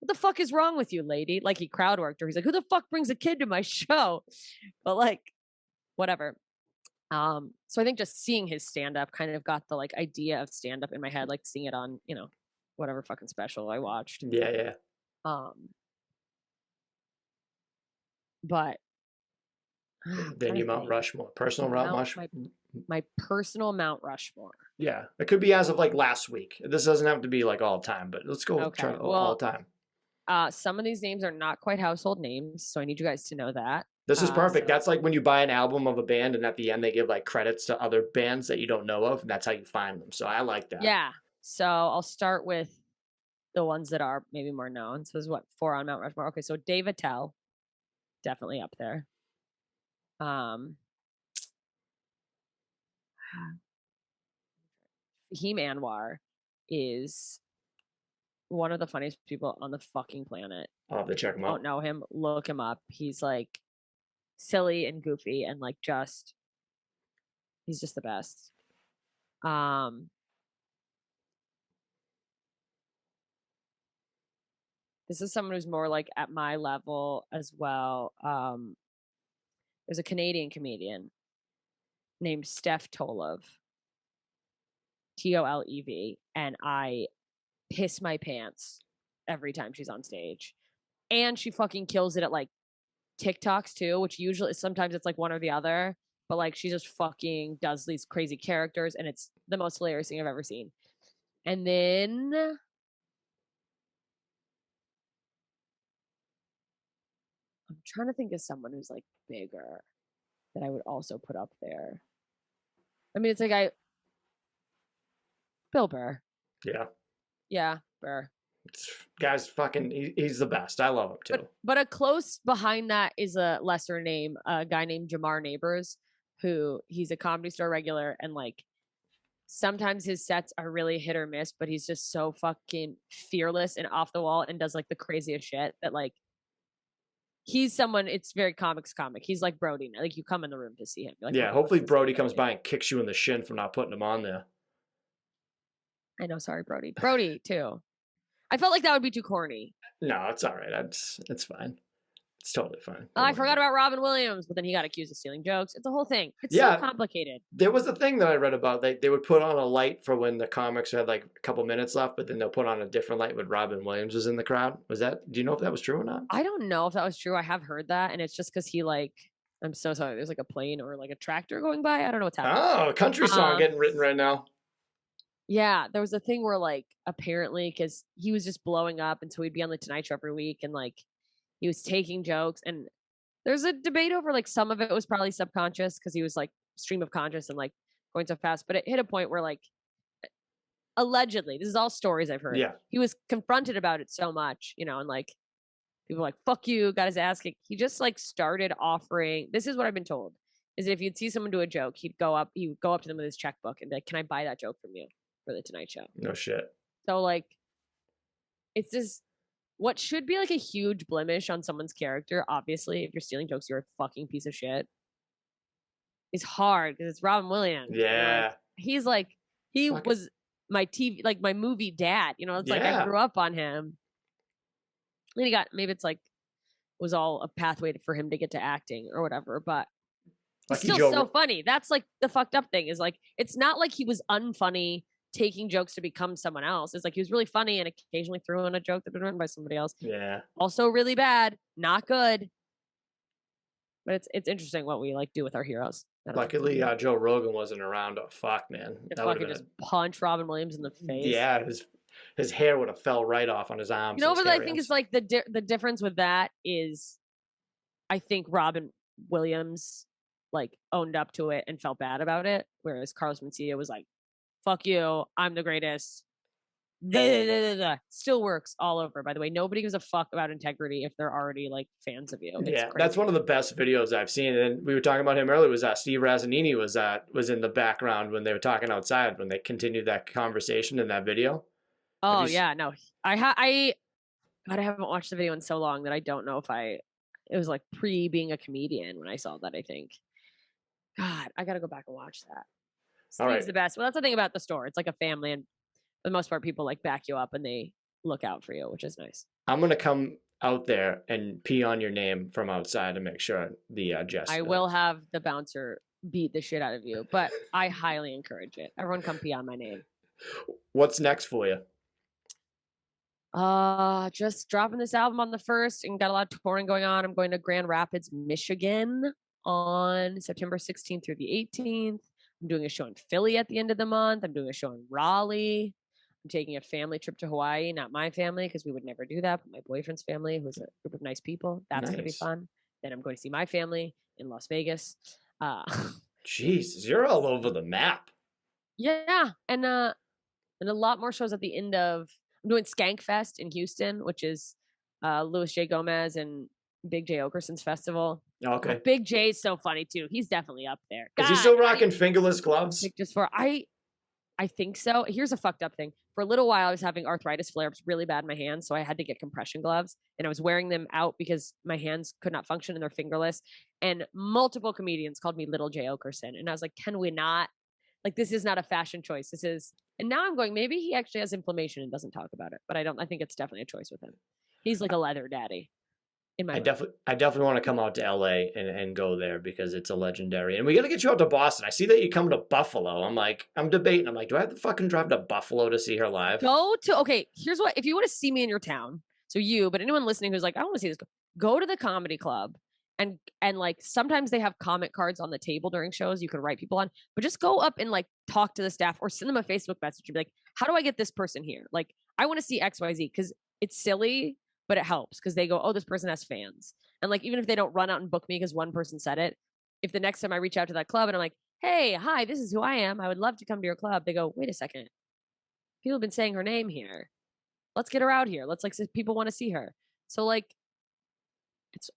what the fuck is wrong with you, lady? Like he crowd worked her. He's like, who the fuck brings a kid to my show? But like, whatever. So I think just seeing his stand up kind of got the like idea of stand up in my head, like seeing it on, whatever fucking special I watched. Yeah. But then you Mount Rushmore. Personal Mount Rushmore. My personal Mount Rushmore. Yeah. It could be as of like last week. This doesn't have to be like all time, but let's go all time. Some of these names are not quite household names, so I need you guys to know that. This is perfect. That's like when you buy an album of a band and at the end they give like credits to other bands that you don't know of, and that's how you find them. So I like that. Yeah. So I'll start with the ones that are maybe more known. So this is what 4 on Mount Rushmore. Okay, so Dave Attell, definitely up there. Fahim Anwar is one of the funniest people on the fucking planet. I'll have to check him out. Don't know him, look him up. He's like silly and goofy and like he's just the best. This is someone who's more like at my level as well. There's a Canadian comedian named Steph Tolov, Tolev, and I piss my pants every time she's on stage. And she fucking kills it at like TikToks too, which usually sometimes it's like one or the other, but like she just fucking does these crazy characters and it's the most hilarious thing I've ever seen. And then I'm trying to think of someone who's like bigger that I would also put up there. I mean, it's like Bill Burr. Yeah. Yeah, Burr. Guy's fucking, he's the best. I love him too. But a close behind that is a lesser name, a guy named Jamar Neighbors, who he's a Comedy Store regular and like sometimes his sets are really hit or miss, but he's just so fucking fearless and off the wall and does like the craziest shit that like he's someone, it's very comic. He's like Brody now. Like you come in the room to see him. Like, yeah, hopefully Brody comes by and kicks you in the shin for not putting him on there. I know, sorry, Brody. Brody too. I felt like that would be too corny. No, it's all right. It's fine. It's totally fine. I forgot about Robin Williams, but then he got accused of stealing jokes. It's a whole thing. It's so complicated. There was a thing that I read about. They would put on a light for when the comics had like a couple minutes left, but then they'll put on a different light when Robin Williams was in the crowd. Do you know if that was true or not? I don't know if that was true. I have heard that, and it's just because he like, I'm so sorry. There's like a plane or like a tractor going by. I don't know what's happening. Oh, a country song getting written right now. Yeah, there was a thing where like apparently because he was just blowing up, and so he'd be on the Tonight Show every week, and like he was taking jokes, and there's a debate over like some of it was probably subconscious because he was like stream of conscious and like going so fast, but it hit a point where like allegedly, this is all stories I've heard. Yeah, he was confronted about it so much, and like people were like fuck you, got his ass kicked. He just like started offering. This is what I've been told is if you'd see someone do a joke, he would go up to them with his checkbook and be like, "Can I buy that joke from you for the Tonight Show?" No shit. So like, it's this. What should be like a huge blemish on someone's character, obviously, if you're stealing jokes, you're a fucking piece of shit. It's hard because it's Robin Williams. Yeah. He's like, he was my TV, like my movie dad. It's like I grew up on him. Then he got, maybe it's like was all a pathway for him to get to acting or whatever. But he's Lucky still Joe. so funny. That's like the fucked up thing is like, it's not like he was unfunny taking jokes to become someone else. It's like he was really funny and occasionally threw in a joke that had been written by somebody else. Yeah. Also really bad, not good. But it's interesting what we like do with our heroes. Luckily, Joe Rogan wasn't around. Oh, fuck, man. If fucking just punch Robin Williams in the face. Yeah, his hair would have fell right off on his arms. You know what I think is like the difference with that is, I think Robin Williams like owned up to it and felt bad about it, whereas Carlos Mencia was like, "Fuck you, I'm the greatest." Still works all over. By the way, nobody gives a fuck about integrity if they're already like fans of you. It's crazy. That's one of the best videos I've seen. And we were talking about him earlier. Was Steve Razzanini was in the background when they were talking outside when they continued that conversation in that video. Oh yeah, no, I haven't watched the video in so long that I don't know if it was like pre being a comedian when I saw that. I think, God, I gotta go back and watch that. Steve's the best. Well, that's the thing about the store. It's like a family, and for the most part, people like back you up and they look out for you, which is nice. I'm gonna come out there and pee on your name from outside and make sure the Jess. I will have the bouncer beat the shit out of you, but I highly encourage it. Everyone come pee on my name. What's next for you? Just dropping this album on the 1st and got a lot of touring going on. I'm going to Grand Rapids, Michigan on September 16th through the 18th. I'm doing a show in Philly at the end of the month. I'm doing a show in Raleigh. I'm taking a family trip to Hawaii. Not my family, because we would never do that, but my boyfriend's family, who's a group of nice people. That's going to be fun. Then I'm going to see my family in Las Vegas. Jesus, you're all over the map. Yeah, and a lot more shows at the end of. I'm doing Skankfest in Houston, which is Louis J. Gomez and Big J. Okerson's festival. Okay. Big J's so funny too. He's definitely up there. Is he still rocking fingerless gloves? I think so. Here's a fucked up thing. For a little while, I was having arthritis flare-ups really bad in my hands, so I had to get compression gloves, and I was wearing them out because my hands could not function and they're fingerless. And multiple comedians called me Little J. Okerson, and I was like, can we not? Like, this is not a fashion choice. This is, and now I'm going, maybe he actually has inflammation and doesn't talk about it. But I think it's definitely a choice with him. He's like a leather daddy. I definitely want to come out to LA and go there because it's a legendary. And we got to get you out to Boston. I see that you come to Buffalo. I'm debating. I'm like, do I have to fucking drive to Buffalo to see her live? Here's what, if you want to see me in your town, but anyone listening who's like, I want to see this, go to the comedy club. And like sometimes they have comment cards on the table during shows you can write people on, but just go up and like talk to the staff or send them a Facebook message and be like, how do I get this person here? Like, I want to see XYZ, because it's silly, but it helps because they go, oh, this person has fans. And like, even if they don't run out and book me because one person said it, if the next time I reach out to that club and I'm like, hey, hi, this is who I am, I would love to come to your club, they go, wait a second, people have been saying her name here, let's get her out here, let's like, people want to see her. So like,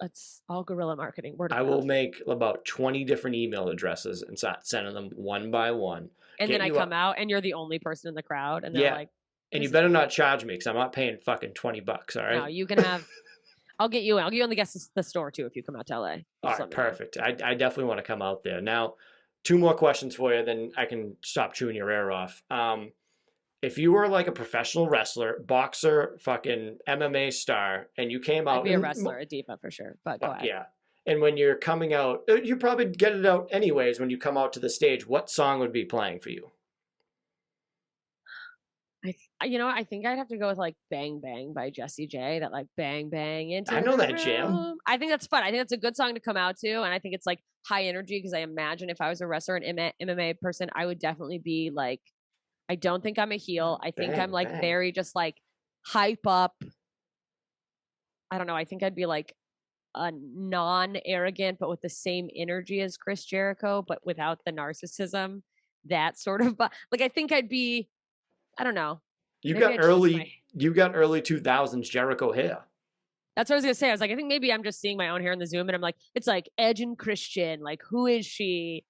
it's all guerrilla marketing. I will make about 20 different email addresses and start sending them one by one. And then I come out and you're the only person in the crowd. And they're like, and you better not charge me because I'm not paying fucking $20. All right. No, you can have, I'll get you in. I'll get you on the store too if you come out to LA. All right, perfect. I definitely want to come out there. Now, 2 more questions for you, then I can stop chewing your ear off. If you were like a professional wrestler, boxer, fucking MMA star, and you came out... I'd be a wrestler, a diva for sure, but go ahead. Yeah. And when you're coming out, you probably get it out anyways when you come out to the stage. What song would be playing for you? I think I'd have to go with like Bang Bang by Jessie J. That like bang bang into I know the that room. jam. I think that's fun. I think that's a good song to come out to, and I think it's like high energy because I imagine if I was a wrestler and MMA person, I would definitely be like, I don't think I'm a heel. I think I'm like very just like hype up. I don't know. I think I'd be like a non-arrogant, but with the same energy as Chris Jericho, but without the narcissism. That sort of, like, I think I'd be, I don't know. You got early 2000s Jericho hair. That's what I was gonna say. I was like, I think maybe I'm just seeing my own hair in the Zoom, and I'm like, it's like Edge and Christian. Like, who is she?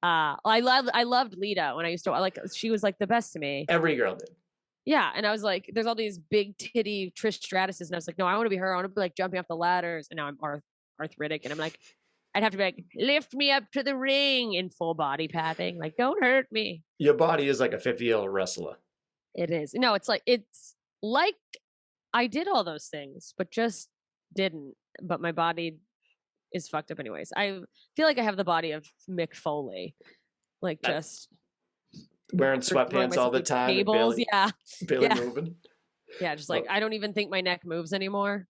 I loved Lita when I used to like. She was like the best to me. Every girl did. Yeah, and I was like, there's all these big titty Trish Stratus's, and I was like, no, I want to be her. I want to be like jumping off the ladders, and now I'm arthritic, and I'm like, I'd have to be like, lift me up to the ring in full body padding. Like, don't hurt me. Your body is like a 50-year-old wrestler. It is. No, it's like I did all those things, but just didn't. but my body is fucked up anyways. I feel like I have the body of Mick Foley, like just wearing throwing sweatpants all myself the through time and tables. barely Yeah. moving. Yeah, just like I don't even think my neck moves anymore.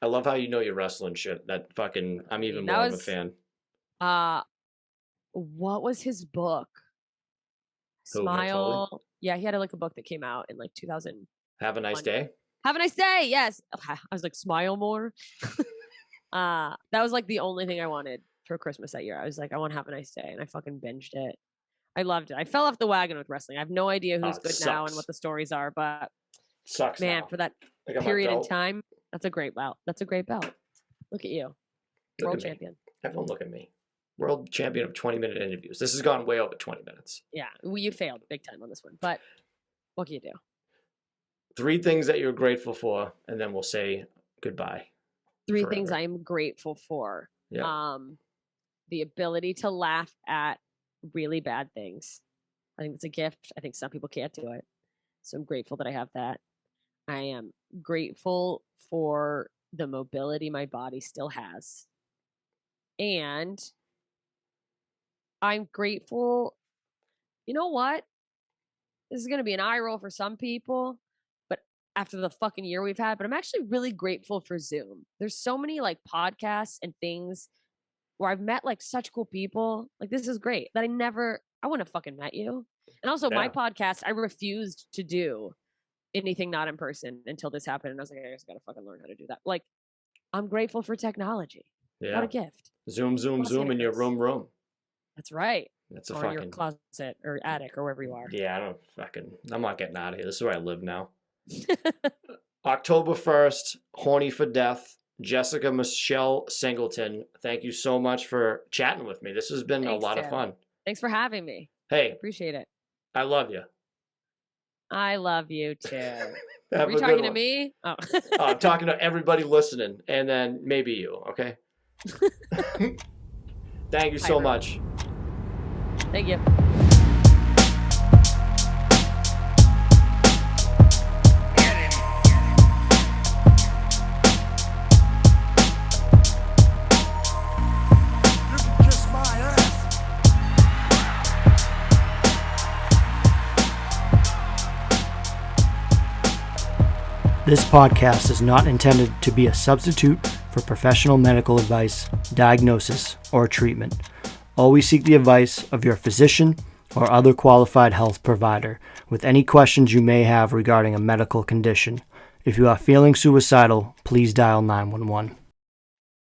I love how you know your wrestling shit. That fucking, I'm even more of a fan. What was his book? Who, Mick Foley? Smile. Yeah, he had like a book that came out in like 2000. Have a nice day. Have a nice day. Yes. I was like, smile more. That was like the only thing I wanted for Christmas that year. I was like, I want to have a nice day, and I fucking binged it. I loved it. I fell off the wagon with wrestling. I have no idea who's good now and what the stories are, but sucks. Man, now. for that period in time, that's a great belt. That's a great belt. Look at you, world champion. Everyone, look at me. World champion of 20-minute interviews. This has gone way over 20 minutes. Yeah, well, you failed big time on this one, but what can you do? 3 things that you're grateful for, and then we'll say goodbye. 3 things I am grateful for. Yeah. The ability to laugh at really bad things. I think it's a gift. I think some people can't do it. So I'm grateful that I have that. I am grateful for the mobility my body still has. And I'm grateful. You know what? This is going to be an eye roll for some people, but after the fucking year we've had, but I'm actually really grateful for Zoom. There's so many like podcasts and things where I've met like such cool people. Like this is great that I wouldn't have fucking met you. And also my podcast, I refused to do anything not in person until this happened. And I was like, I just got to fucking learn how to do that. Like, I'm grateful for technology. Yeah. What a gift. Zoom in your room. That's right. That's a or fucking your closet or attic or wherever you are. Yeah, I'm not getting out of here. This is where I live now. October 1st, Horny for Death. Jessica Michelle Singleton, thank you so much for chatting with me. This has been a lot of fun. Thanks for having me. Hey. Appreciate it. I love you. I love you too. Are you talking to me? Oh. I'm talking to everybody listening, and then maybe you, okay? Thank you so much. Thank you. This podcast is not intended to be a substitute for professional medical advice, diagnosis, or treatment. Always seek the advice of your physician or other qualified health provider with any questions you may have regarding a medical condition. If you are feeling suicidal, please dial 911.